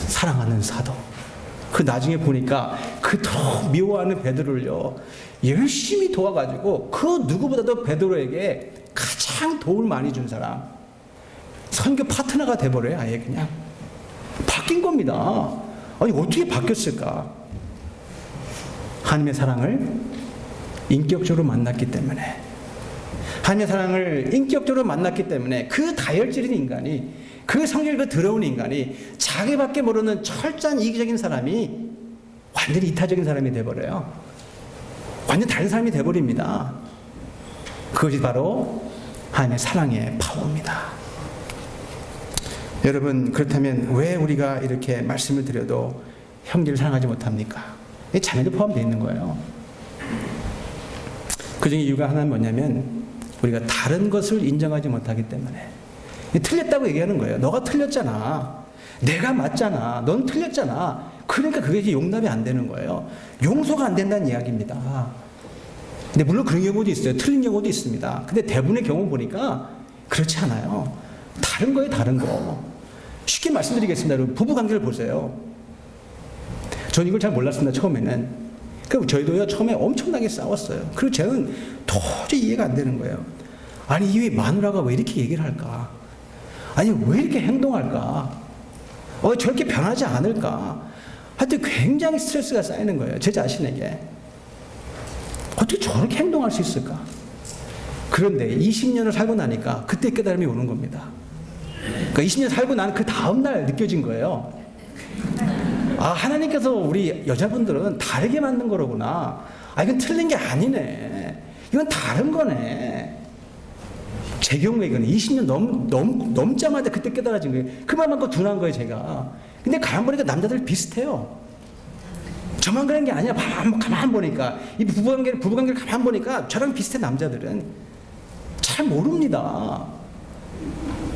사랑하는 사도. 그 나중에 보니까 그 더 미워하는 베드로를요 열심히 도와가지고 그 누구보다도 베드로에게 가장 도움을 많이 준 사람, 선교 파트너가 돼버려요. 아예 그냥 바뀐 겁니다. 아니 어떻게 바뀌었을까? 하나님의 사랑을 인격적으로 만났기 때문에, 하나님의 사랑을 인격적으로 만났기 때문에 그 다혈질인 인간이, 그 성질 그 더러운 인간이 자기밖에 모르는 철저한 이기적인 사람이 완전히 이타적인 사람이 돼버려요. 완전 다른 사람이 돼버립니다. 그것이 바로 하나님의 사랑의 파워입니다. 여러분 그렇다면 왜 우리가 이렇게 말씀을 드려도 형제를 사랑하지 못합니까? 자매도 포함되어 있는 거예요. 그 중에 이유가 하나는 뭐냐면 우리가 다른 것을 인정하지 못하기 때문에. 틀렸다고 얘기하는 거예요. 너가 틀렸잖아. 내가 맞잖아. 넌 틀렸잖아. 그러니까 그게 이제 용납이 안 되는 거예요. 용서가 안 된다는 이야기입니다. 근데 물론 그런 경우도 있어요. 틀린 경우도 있습니다. 근데 대부분의 경우 보니까 그렇지 않아요. 다른 거예요, 다른 거. 쉽게 말씀드리겠습니다. 여러분, 부부 관계를 보세요. 전 이걸 잘 몰랐습니다, 처음에는. 그리고 저희도요, 처음에 엄청나게 싸웠어요. 그리고 저는 도저히 이해가 안 되는 거예요. 아니, 이 마누라가 왜 이렇게 얘기를 할까? 아니, 왜 이렇게 행동할까? 저렇게 변하지 않을까? 하여튼 굉장히 스트레스가 쌓이는 거예요, 제 자신에게. 어떻게 저렇게 행동할 수 있을까? 그런데 20년을 살고 나니까 그때 깨달음이 오는 겁니다. 그러니까 20년 살고 난 그 다음날 느껴진 거예요. 아, 하나님께서 우리 여자분들은 다르게 만든 거로구나. 아, 이건 틀린 게 아니네. 이건 다른 거네. 제 경우에 이건 20년 넘자마자 그때 깨달아진 거예요. 그 말만큼 둔한 거예요, 제가. 근데 가만 보니까 남자들 비슷해요. 저만 그런 게 아니야. 가만 보니까. 이 부부관계를 가만 보니까 저랑 비슷해, 남자들은. 잘 모릅니다.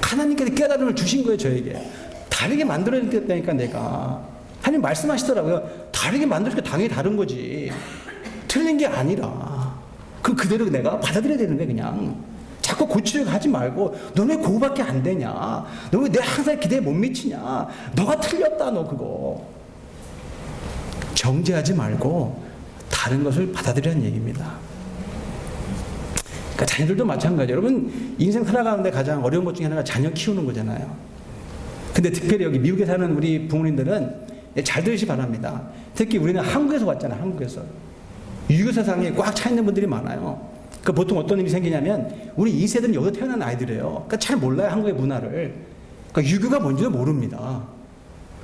하나님께서 깨달음을 주신 거예요, 저에게. 다르게 만들어냈다니까, 내가. 하나님 말씀하시더라고요. 다르게 만들어니까 당연히 다른 거지. 틀린 게 아니라. 그럼 그대로 내가 받아들여야 되는 거예요, 그냥. 자꾸 고치려고 하지 말고, 너네 그거밖에 안 되냐? 너 왜 내 항상 기대에 못 미치냐? 너가 틀렸다, 너 그거. 정죄하지 말고 다른 것을 받아들이라는 얘기입니다. 그러니까 자녀들도 마찬가지예요. 여러분, 인생 살아가는데 가장 어려운 것 중에 하나가 자녀 키우는 거잖아요. 근데 특별히 여기 미국에 사는 우리 부모님들은 잘 들으시 바랍니다. 특히 우리는 한국에서 왔잖아요. 한국에서. 유교 세상에 꽉 차 있는 분들이 많아요. 그러니까 보통 어떤 일이 생기냐면 우리 2세들은 여기서 태어난 아이들이에요. 그러니까 잘 몰라요, 한국의 문화를. 그러니까 유교가 뭔지도 모릅니다.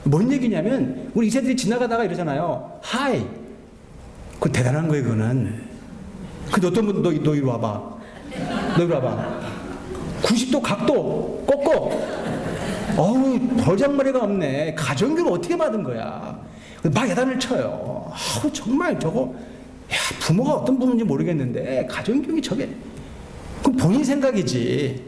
뭔 얘기냐면 우리 2세들이 지나가다가 이러잖아요. 하이. 그건 대단한 거예요, 그거는. 근데 어떤 분, 너 이리 와봐. 너 이리 와봐. 90도 각도 꺾어. 어우, 버장머리가 없네. 가정교육을 어떻게 받은 거야. 막 야단을 쳐요. 아우, 정말 저거, 야, 부모가 어떤 부모인지 모르겠는데, 가정교육이 저게. 그럼 본인 생각이지.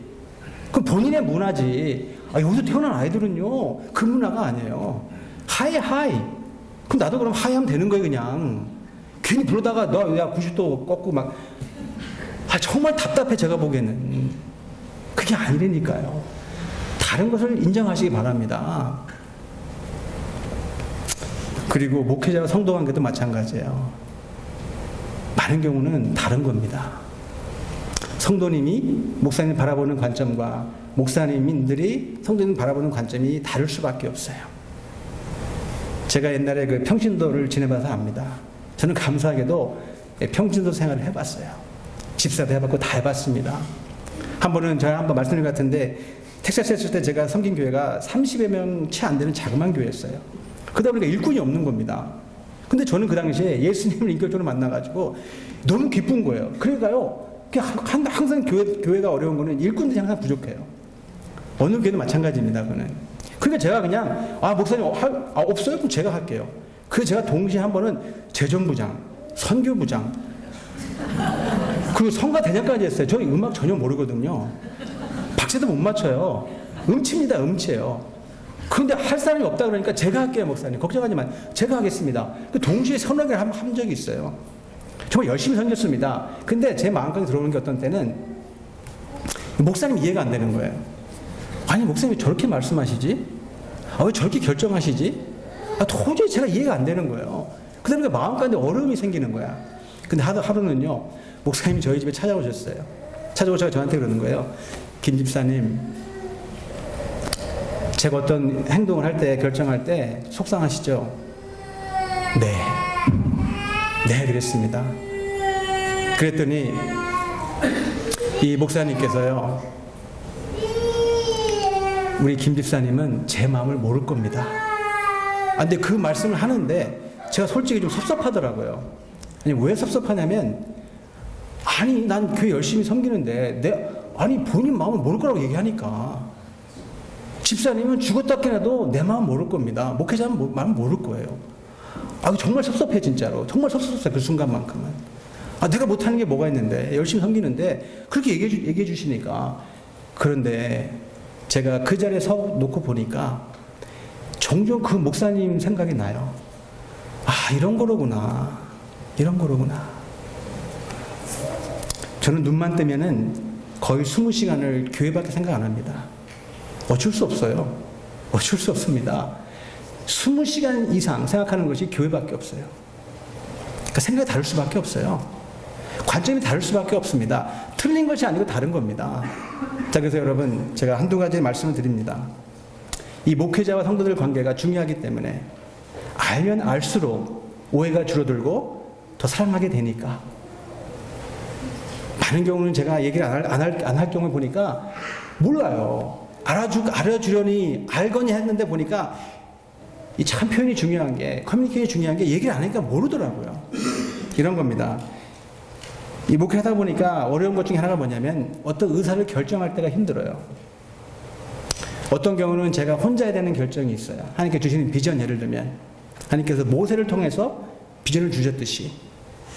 그럼 본인의 문화지. 아, 여기서 태어난 아이들은요, 그 문화가 아니에요. 하이. 그럼 나도 그럼 하이 하면 되는 거예요, 그냥. 괜히 부르다가 너, 야, 90도 꺾고 막. 아, 정말 답답해, 제가 보기에는. 그게 아니라니까요. 다른 것을 인정하시기 바랍니다. 그리고 목회자와 성도 관계도 마찬가지예요. 많은 경우는 다른 겁니다. 성도님이 목사님 바라보는 관점과 목사님들이 성도님 바라보는 관점이 다를 수밖에 없어요. 제가 옛날에 그 평신도를 지내봐서 압니다. 저는 감사하게도 평신도 생활을 해봤어요. 집사도 해봤고 다 해봤습니다. 한 번은 제가 한번 말씀드린 것 같은데 텍사스에 있을 때 제가 섬긴 교회가 30여 명 채 안 되는 자그마한 교회였어요. 그러다 보니까 일꾼이 없는 겁니다. 근데 저는 그 당시에 예수님을 인격적으로 만나가지고 너무 기쁜 거예요. 그러니까요, 항상 교회가 어려운 거는 일꾼들이 항상 부족해요. 어느 교회도 마찬가지입니다, 그거는. 그러니까 제가 그냥, 목사님, 없어요? 그럼 제가 할게요. 그래서 제가 동시에 한 번은 재정부장, 선교부장, 그리고 성가 대장까지 했어요. 저는 음악 전혀 모르거든요. 박자도 못 맞춰요. 음치입니다, 음치예요. 그런데 할 사람이 없다 그러니까 제가 할게요, 목사님. 걱정하지 마세요. 제가 하겠습니다. 동시에 서너 개를 한 적이 있어요. 정말 열심히 섬겼습니다. 근데 제 마음까지 들어오는 게 어떤 때는 목사님 이해가 안 되는 거예요. 아니, 목사님이 저렇게 말씀하시지? 왜 저렇게 결정하시지? 도저히 제가 이해가 안 되는 거예요. 그러니까 마음 가운데 어려움이 생기는 거야. 근데 하루는요, 목사님이 저희 집에 찾아오셨어요. 찾아오셔서 저한테 그러는 거예요. 김 집사님, 제가 어떤 행동을 할 때, 결정할 때 속상하시죠? 네, 그랬습니다. 그랬더니 이 목사님께서요, 우리 김 집사님은 제 마음을 모를 겁니다. 근데 그 말씀을 하는데 제가 솔직히 좀 섭섭하더라고요. 아니, 왜 섭섭하냐면, 난 교회 열심히 섬기는데 본인 마음을 모를 거라고 얘기하니까. 집사님은 죽었다 깨나도 내 마음 모를 겁니다. 목회자는 마음 모를 거예요. 정말 섭섭해, 진짜로. 정말 섭섭했어요, 그 순간만큼은. 내가 못하는 게 뭐가 있는데, 열심히 섬기는데, 그렇게 얘기해 주시니까. 그런데 제가 그 자리에 서 놓고 보니까 종종 그 목사님 생각이 나요. 이런 거로구나. 이런 거로구나. 저는 눈만 뜨면은 거의 20시간을 교회밖에 생각 안 합니다. 어쩔 수 없어요. 어쩔 수 없습니다. 20시간 이상 생각하는 것이 교회밖에 없어요. 그러니까 생각이 다를 수밖에 없어요. 관점이 다를 수밖에 없습니다. 틀린 것이 아니고 다른 겁니다. 자, 그래서 여러분, 제가 한두 가지 말씀을 드립니다. 이 목회자와 성도들 관계가 중요하기 때문에 알면 알수록 오해가 줄어들고 더 사랑하게 되니까. 많은 경우는 제가 얘기를 안 할 경우를 보니까 몰라요. 알아주려니 알거니 했는데 보니까 이 참 표현이 중요한 게, 커뮤니케이션이 중요한 게 얘기를 안 하니까 모르더라고요. 이런 겁니다. 이 목회하다 보니까 어려운 것 중에 하나가 뭐냐면 어떤 의사를 결정할 때가 힘들어요. 어떤 경우는 제가 혼자 해야 되는 결정이 있어요. 하나님께 주시는 비전, 예를 들면 하나님께서 모세를 통해서 비전을 주셨듯이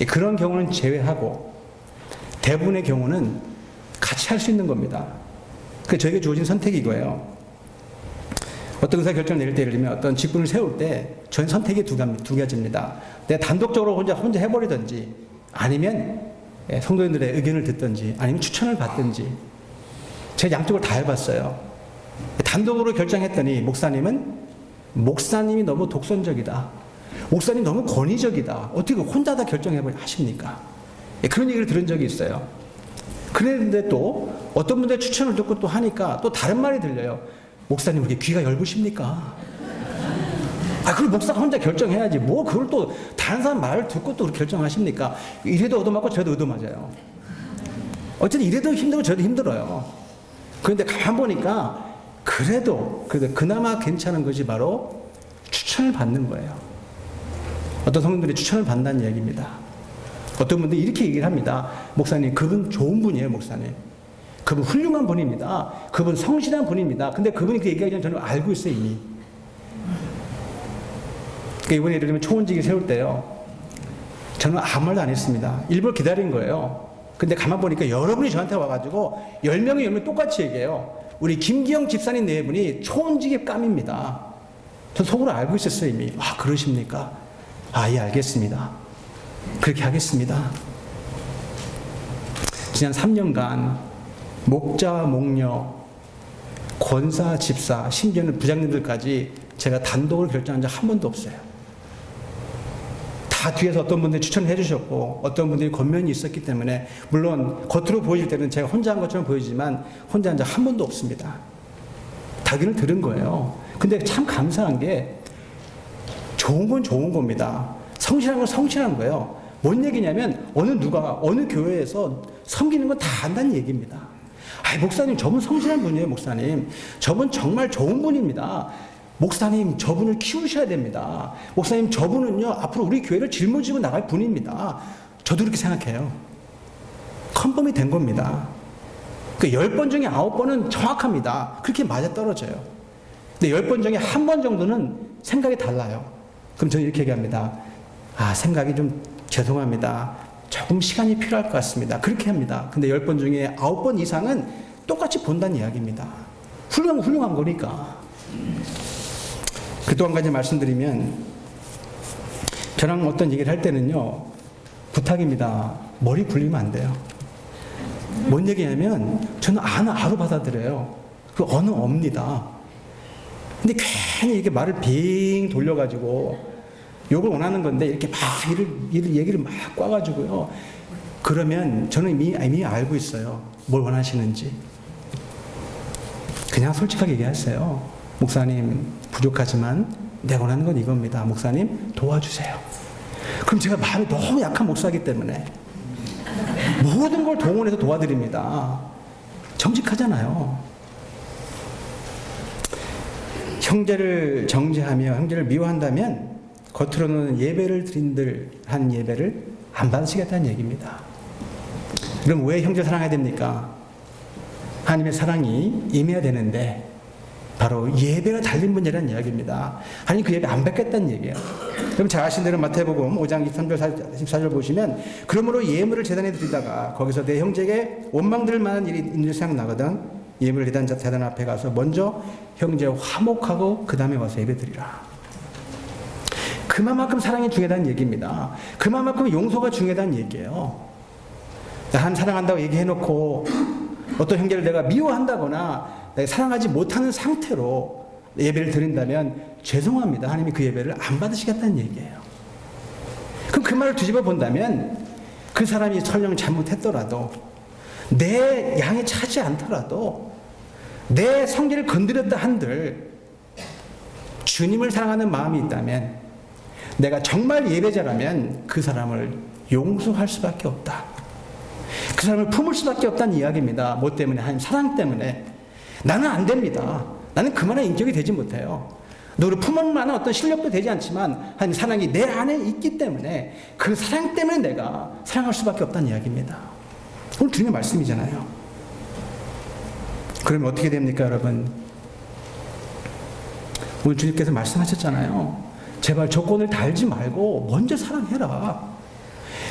그런 경우는 제외하고 대부분의 경우는 같이 할 수 있는 겁니다. 그래서 저에게 주어진 선택이 이거예요. 어떤 의사 결정을 내릴 때, 예를 들면 어떤 직분을 세울 때 저는 선택이 두 가지입니다. 내가 단독적으로 혼자 해버리든지, 아니면 성도님들의 의견을 듣든지, 아니면 추천을 받든지. 제가 양쪽을 다 해봤어요. 단독으로 결정했더니 목사님이 너무 독선적이다. 목사님 너무 권위적이다. 어떻게 혼자 다 하십니까? 그런 얘기를 들은 적이 있어요. 그런데 또 어떤 분들의 추천을 듣고 또 하니까 또 다른 말이 들려요. 목사님, 그렇게 귀가 얇으십니까? 그걸 목사가 혼자 결정해야지. 뭐 그걸 또 다른 사람 말을 듣고 또 결정하십니까? 이래도 얻어맞고 저래도 얻어맞아요. 어쨌든 이래도 힘들고 저래도 힘들어요. 그런데 가만 보니까 그래도 그나마 괜찮은 것이 바로 추천을 받는 거예요. 어떤 성도들이 추천을 받는다는 이야기입니다. 어떤 분들이 이렇게 얘기를 합니다. 목사님, 그분 좋은 분이에요, 목사님. 그분 훌륭한 분입니다. 그분 성실한 분입니다. 근데 그분이 그 얘기하기 전에 저는 알고 있어요, 이미. 그러니까 이번에 예를 들면 초원직을 세울 때요. 저는 아무 말도 안 했습니다. 일부러 기다린 거예요. 근데 가만 보니까 여러분이 저한테 와가지고 10명이 똑같이 얘기해요. 우리 김기영 집사님 네 분이 초원직의 깜입니다. 저 속으로 알고 있었어요, 이미. 그러십니까? 예, 알겠습니다. 그렇게 하겠습니다. 지난 3년간 목자와 목녀, 권사, 집사, 심지어는 부장님들까지 제가 단독으로 결정한 적 한 번도 없어요. 다 뒤에서 어떤 분들이 추천을 해주셨고 어떤 분들이 권면이 있었기 때문에, 물론 겉으로 보여질 때는 제가 혼자 한 것처럼 보이지만 혼자 한 적 한 번도 없습니다. 다기를 들은 거예요. 근데 참 감사한 게 좋은 건 좋은 겁니다. 성실한 건 성실한 거예요. 뭔 얘기냐면 어느 교회에서 섬기는 건 다 안다는 얘기입니다. 목사님, 저분 성실한 분이에요, 목사님. 저분 정말 좋은 분입니다. 목사님, 저분을 키우셔야 됩니다. 목사님, 저분은요, 앞으로 우리 교회를 짊어지고 나갈 분입니다. 저도 그렇게 생각해요. 컨펌이 된 겁니다. 10번 중에 9번은 정확합니다. 그렇게 맞아떨어져요. 근데 10번 중에 1번 정도는 생각이 달라요. 그럼 저는 이렇게 얘기합니다. 생각이 좀 죄송합니다. 조금 시간이 필요할 것 같습니다. 그렇게 합니다. 근데 10번 중에 9번 이상은 똑같이 본다는 이야기입니다. 훌륭한 거니까. 또 한 가지 말씀드리면, 저랑 어떤 얘기를 할 때는요, 부탁입니다. 머리 굴리면 안 돼요. 뭔 얘기냐면, 저는 아로 받아들여요. 그 언어입니다. 근데 괜히 이렇게 말을 빙 돌려가지고, 욕을 원하는 건데, 이렇게 막 얘기를 막 꽈가지고요. 그러면 저는 이미 알고 있어요. 뭘 원하시는지. 그냥 솔직하게 얘기하세요. 목사님, 부족하지만 내가 원하는 건 이겁니다. 목사님, 도와주세요. 그럼 제가 마음이 너무 약한 목사이기 때문에 모든 걸 동원해서 도와드립니다. 정직하잖아요. 형제를 정죄하며 형제를 미워한다면 겉으로는 예배를 드린들 하는 예배를 안 받으시겠다는 얘기입니다. 그럼 왜 형제 사랑해야 됩니까? 하나님의 사랑이 임해야 되는데 바로 예배가 달린 분이라는 이야기입니다. 하나님 그 예배 안 받겠다는 얘기예요. 그럼 잘 아시는 대로 마태복음 5장 23절 24절 보시면 그러므로 예물을 제단에 드리다가 거기서 내 형제에게 원망될 만한 일이 생각나거든 예물을 드리던 제단 앞에 가서 먼저 형제 화목하고 그 다음에 와서 예배드리라. 그만큼 사랑이 중요하다는 얘기입니다. 그만큼 용서가 중요하다는 얘기예요. 한 사랑한다고 얘기해놓고 어떤 형제를 내가 미워한다거나 내가 사랑하지 못하는 상태로 예배를 드린다면 죄송합니다. 하나님이 그 예배를 안 받으시겠다는 얘기예요. 그럼 그 말을 뒤집어 본다면 그 사람이 설령 잘못했더라도 내 양에 차지 않더라도 내 성질을 건드렸다 한들 주님을 사랑하는 마음이 있다면 내가 정말 예배자라면 그 사람을 용서할 수밖에 없다. 그 사람을 품을 수밖에 없다는 이야기입니다. 뭐 때문에? 하나님 사랑 때문에. 나는 안 됩니다. 나는 그만한 인격이 되지 못해요. 너를 품을 만한 어떤 실력도 되지 않지만 하나님 사랑이 내 안에 있기 때문에 그 사랑 때문에 내가 사랑할 수밖에 없다는 이야기입니다. 오늘 주님의 말씀이잖아요. 그러면 어떻게 됩니까, 여러분? 오늘 주님께서 말씀하셨잖아요. 제발 조건을 달지 말고 먼저 사랑해라.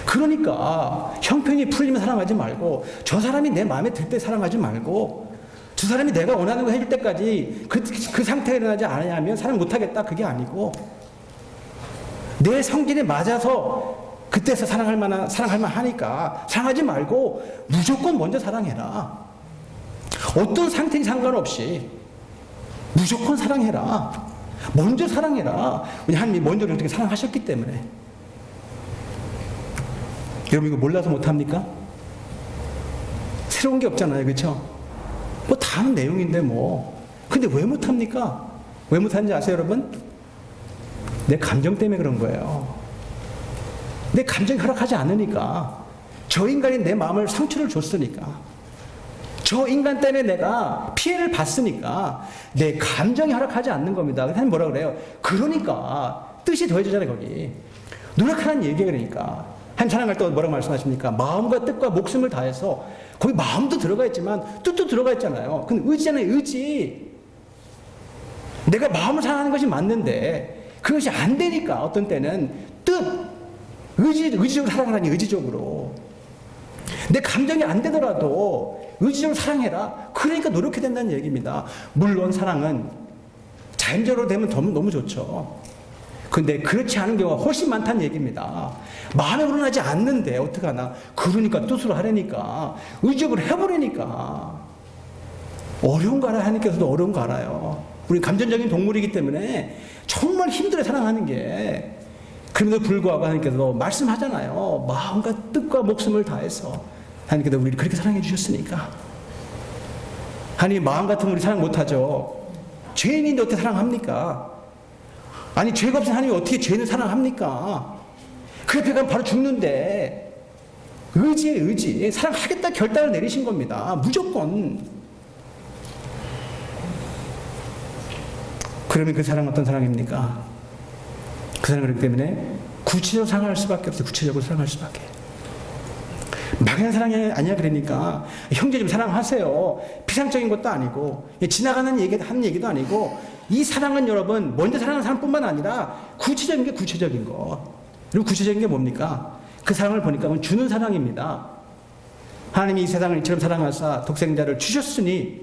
그러니까 형편이 풀리면 사랑하지 말고 저 사람이 내 마음에 들 때 사랑하지 말고 저 사람이 내가 원하는 거 해줄 때까지 그 상태가 일어나지 않으면 사랑 못하겠다 그게 아니고 내 성질에 맞아서 그때서 사랑할 만하니까 사랑하지 말고 무조건 먼저 사랑해라. 어떤 상태에 상관없이 무조건 사랑해라. 먼저 사랑해라. 하나님이 먼저 어떻게 사랑하셨기 때문에. 여러분 이거 몰라서 못합니까? 새로운 게 없잖아요. 그렇죠? 뭐 다 아는 내용인데 뭐. 근데 왜 못합니까? 왜 못하는지 아세요 여러분? 내 감정 때문에 그런 거예요. 내 감정이 허락하지 않으니까. 저 인간이 내 마음을 상처를 줬으니까. 저 인간 때문에 내가 피해를 봤으니까 내 감정이 허락하지 않는 겁니다. 하나님 뭐라 그래요? 그러니까 뜻이 더해지잖아요 거기. 노력하라는 얘기예요. 그러니까 하나님 사랑할 때 뭐라고 말씀하십니까? 마음과 뜻과 목숨을 다해서 거기 마음도 들어가 있지만 뜻도 들어가 있잖아요. 근데 의지잖아요. 의지. 내가 마음을 사랑하는 것이 맞는데 그것이 안 되니까 어떤 때는 의지적으로 사랑하라니 의지적으로. 내 감정이 안 되더라도 의지적으로 사랑해라. 그러니까 노력해야 된다는 얘기입니다. 물론 사랑은 자연적으로 되면 너무 좋죠. 근데 그렇지 않은 경우가 훨씬 많다는 얘기입니다. 마음에 우러나지 않는데 어떡하나. 그러니까 뜻으로 하려니까 의지적으로 해버리니까 어려운 거 알아요. 하나님께서도 어려운 거 알아요. 우리 감정적인 동물이기 때문에 정말 힘들어 사랑하는 게. 그럼에도 불구하고 하나님께서 말씀하잖아요. 마음과 뜻과 목숨을 다해서 하나님께서 우리를 그렇게 사랑해 주셨으니까. 하나님 마음 같으면 우리 사랑 못하죠. 죄인인데 어떻게 사랑합니까? 아니 죄가 없인 하나님이 어떻게 죄인을 사랑합니까? 그 옆에 가면 바로 죽는데 의지에 의지. 사랑하겠다 결단을 내리신 겁니다. 무조건. 그러면 그 사랑은 어떤 사랑입니까? 그 사랑은 그렇기 때문에 구체적으로 사랑할 수밖에 없어요. 구체적으로 사랑할 수밖에. 막연한 사랑이 아니야. 그러니까 형제 좀 사랑하세요. 피상적인 것도 아니고 지나가는 하는 얘기도 아니고 이 사랑은 여러분 먼저 사랑하는 사람뿐만 아니라 구체적인 게 구체적인 거. 그리고 구체적인 게 뭡니까? 그 사랑을 보니까 주는 사랑입니다. 하나님이 이 세상을 이처럼 사랑하사 독생자를 주셨으니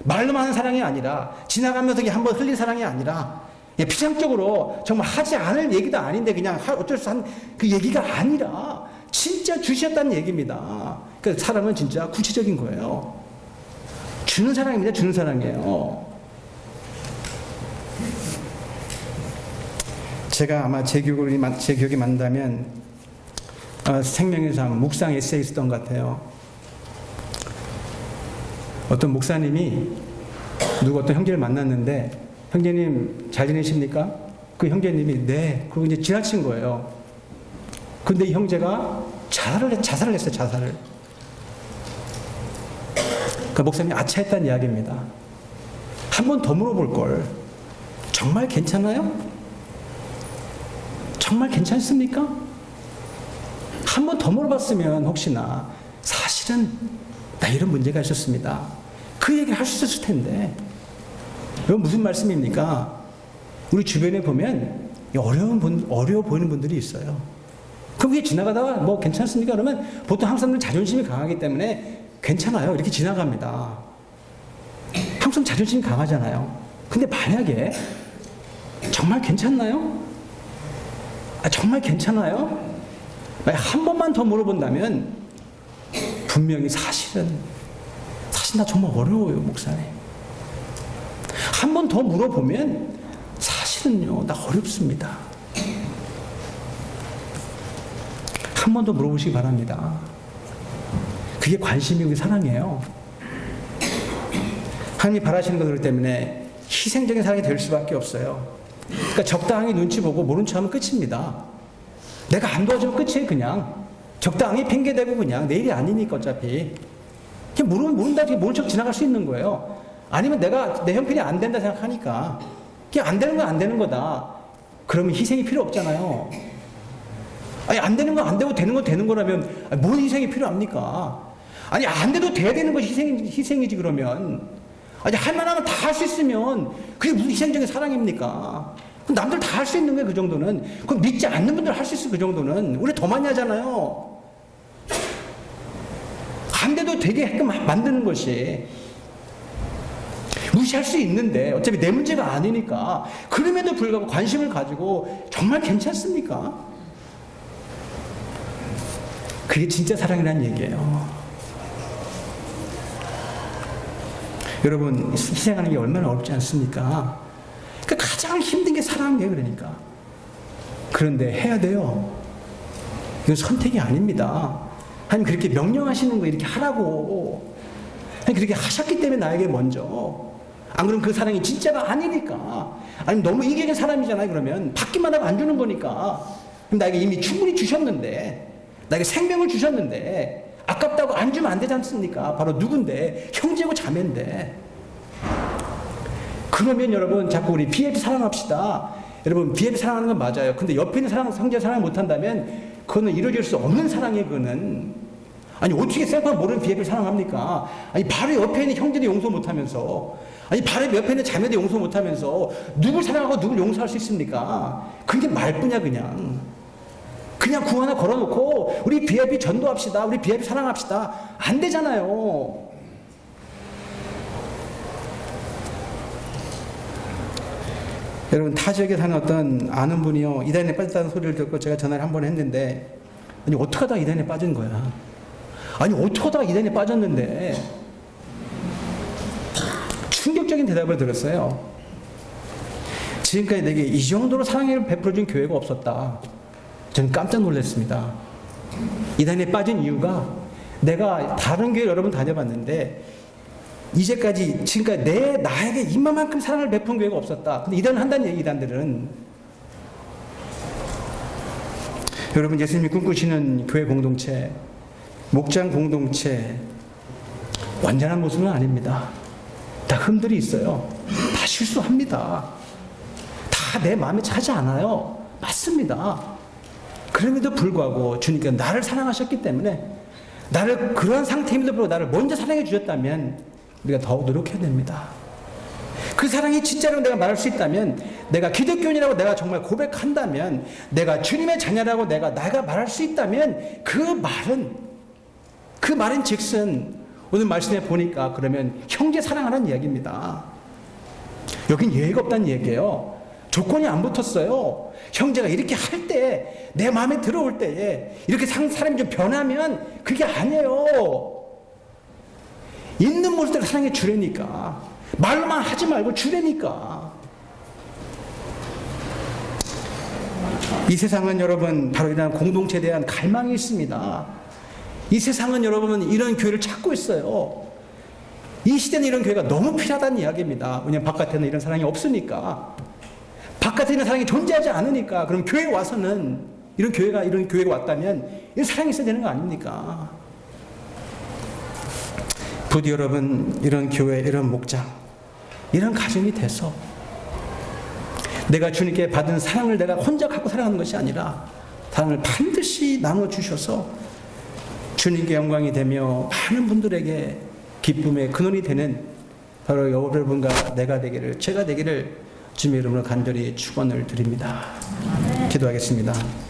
말로만 하는 사랑이 아니라 지나가면서 한번 흘린 사랑이 아니라 피상적으로 정말 하지 않을 얘기도 아닌데 그냥 어쩔 수 없는 그 얘기가 아니라 진짜 주셨다는 얘기입니다. 그러니까 사랑은 진짜 구체적인 거예요. 주는 사랑입니다. 주는 사랑이에요. 제가 아마 제 기억이 맞다면 생명의 삶 묵상 에세이 있었던 것 같아요. 어떤 목사님이 어떤 형제를 만났는데 형제님 잘 지내십니까? 그 형제님이 네. 그리고 이제 지나친 거예요. 근데 이 형제가 자살을 했어요. 자살을. 그 목사님이 아차했다는 이야기입니다. 한 번 더 물어볼 걸. 정말 괜찮아요? 정말 괜찮습니까? 한 번 더 물어봤으면 혹시나 사실은 나 이런 문제가 있었습니다. 그 얘기를 할 수 있었을 텐데. 이건 무슨 말씀입니까? 우리 주변에 보면 어려워 보이는 분들이 있어요. 그럼 그게 지나가다가 뭐 괜찮습니까? 그러면 보통 한국 사람들은 자존심이 강하기 때문에 괜찮아요. 이렇게 지나갑니다. 한국 사람 자존심이 강하잖아요. 근데 만약에 정말 괜찮나요? 정말 괜찮아요? 만약 한 번만 더 물어본다면 분명히 사실 나 정말 어려워요, 목사님. 한 번 더 물어보면 사실은요, 나 어렵습니다. 한 번 더 물어보시기 바랍니다. 그게 관심이고 사랑이에요. 하나님이 바라시는 것들 때문에 희생적인 사랑이 될 수밖에 없어요. 그러니까 적당히 눈치 보고 모른 척하면 끝입니다. 내가 안 도와주면 끝이에요, 그냥. 적당히 핑계대고 그냥 내일이 아니니까 어차피. 그냥 모른다, 모른 척 지나갈 수 있는 거예요. 아니면 내가 내 형편이 안 된다 생각하니까 그냥 안 되는 건 안 되는 거다. 그러면 희생이 필요 없잖아요. 아니, 안 되는 건 안 되고 되는 건 되는 거라면 뭔 희생이 필요합니까? 아니, 안 돼도 돼야 되는 것이 희생이지 그러면. 아니, 할 만하면 다 할 수 있으면 그게 무슨 희생적인 사랑입니까? 그럼 남들 다 할 수 있는 거예요, 그 정도는. 그럼 믿지 않는 분들 할 수 있어요, 그 정도는. 우리 더 많이 하잖아요. 안 돼도 되게 하게끔 만드는 것이. 무시할 수 있는데 어차피 내 문제가 아니니까. 그럼에도 불구하고 관심을 가지고 정말 괜찮습니까? 그게 진짜 사랑이라는 얘기예요. 여러분, 희생하는 게 얼마나 어렵지 않습니까? 그러니까 가장 힘든 게 사랑이에요, 그러니까. 그런데 해야 돼요. 이건 선택이 아닙니다. 하나님 그렇게 명령하시는 거 이렇게 하라고. 하나님 그렇게 하셨기 때문에 나에게 먼저. 안 그러면 그 사랑이 진짜가 아니니까. 아니면 너무 이기적인 사람이잖아요, 그러면. 받기만 하고 안 주는 거니까. 그럼 나에게 이미 충분히 주셨는데, 나에게 생명을 주셨는데, 아깝다고 안 주면 안 되지 않습니까? 바로 누군데? 형제고 자매인데. 그러면 여러분, 자꾸 우리 BFP 사랑합시다. 여러분, BFP 사랑하는 건 맞아요. 근데 옆에 있는 형제 사랑을 못한다면, 그거는 이루어질 수 없는 사랑이에요, 그거는. 아니, 어떻게 생각 모르는 BFP를 사랑합니까? 아니, 바로 옆에 있는 형제도 용서 못하면서, 아니, 바로 옆에 있는 자매도 용서 못하면서, 누굴 사랑하고 누굴 용서할 수 있습니까? 그게 말뿐이야, 그냥. 그냥 구 하나 걸어놓고, 우리 BFP 전도합시다. 우리 BFP 사랑합시다. 안 되잖아요. 여러분, 타 지역에 사는 어떤 아는 분이요, 이단에 빠졌다는 소리를 듣고 제가 전화를 한 번 했는데, 아니, 어떻게 하다가 이단에 빠진 거야? 아니, 어떻게 하다가 이단에 빠졌는데, 충격적인 대답을 들었어요. 지금까지 내게 이 정도로 사랑을 베풀어준 교회가 없었다. 저는 깜짝 놀랐습니다. 이단에 빠진 이유가 내가 다른 교회 여러 번 다녀봤는데 이제까지 지금까지 나에게 이만큼 사랑을 베푼 교회가 없었다. 근데 이단을 한다는 얘기, 이단들은. 여러분, 예수님이 꿈꾸시는 교회 공동체, 목장 공동체, 완전한 모습은 아닙니다. 다 흠들이 있어요. 다 실수합니다. 다 내 마음에 차지 않아요. 맞습니다. 그럼에도 불구하고 주님께서 나를 사랑하셨기 때문에, 나를 그러한 상태임에도 불구하고 나를 먼저 사랑해 주셨다면 우리가 더욱 노력해야 됩니다. 그 사랑이 진짜로 내가 말할 수 있다면, 내가 기독교인이라고 내가 정말 고백한다면, 내가 주님의 자녀라고 내가 말할 수 있다면, 그 말은 즉슨 오늘 말씀에 보니까 그러면 형제 사랑하는 이야기입니다. 여긴 예의가 없다는 얘기예요. 조건이 안 붙었어요. 형제가 이렇게 할 때, 내 마음에 들어올 때에 이렇게 사람이 좀 변하면 그게 아니에요. 있는 모습대로 사랑해 주라니까. 말로만 하지 말고 주라니까. 이 세상은 여러분, 바로 이런 공동체에 대한 갈망이 있습니다. 이 세상은 여러분, 이런 교회를 찾고 있어요. 이 시대는 이런 교회가 너무 필요하다는 이야기입니다. 왜냐하면 바깥에는 이런 사랑이 없으니까. 바깥에 있는 사랑이 존재하지 않으니까. 그럼 교회에 와서는 이런 교회가 왔다면 이런 사랑이 있어야 되는 거 아닙니까? 부디 여러분, 이런 교회, 이런 목장, 이런 가정이 돼서 내가 주님께 받은 사랑을 내가 혼자 갖고 살아가는 것이 아니라 사랑을 반드시 나눠주셔서 주님께 영광이 되며 많은 분들에게 기쁨의 근원이 되는 바로 여러분과 내가 되기를, 제가 되기를 주님의 이름으로 간절히 축원을 드립니다. 기도하겠습니다.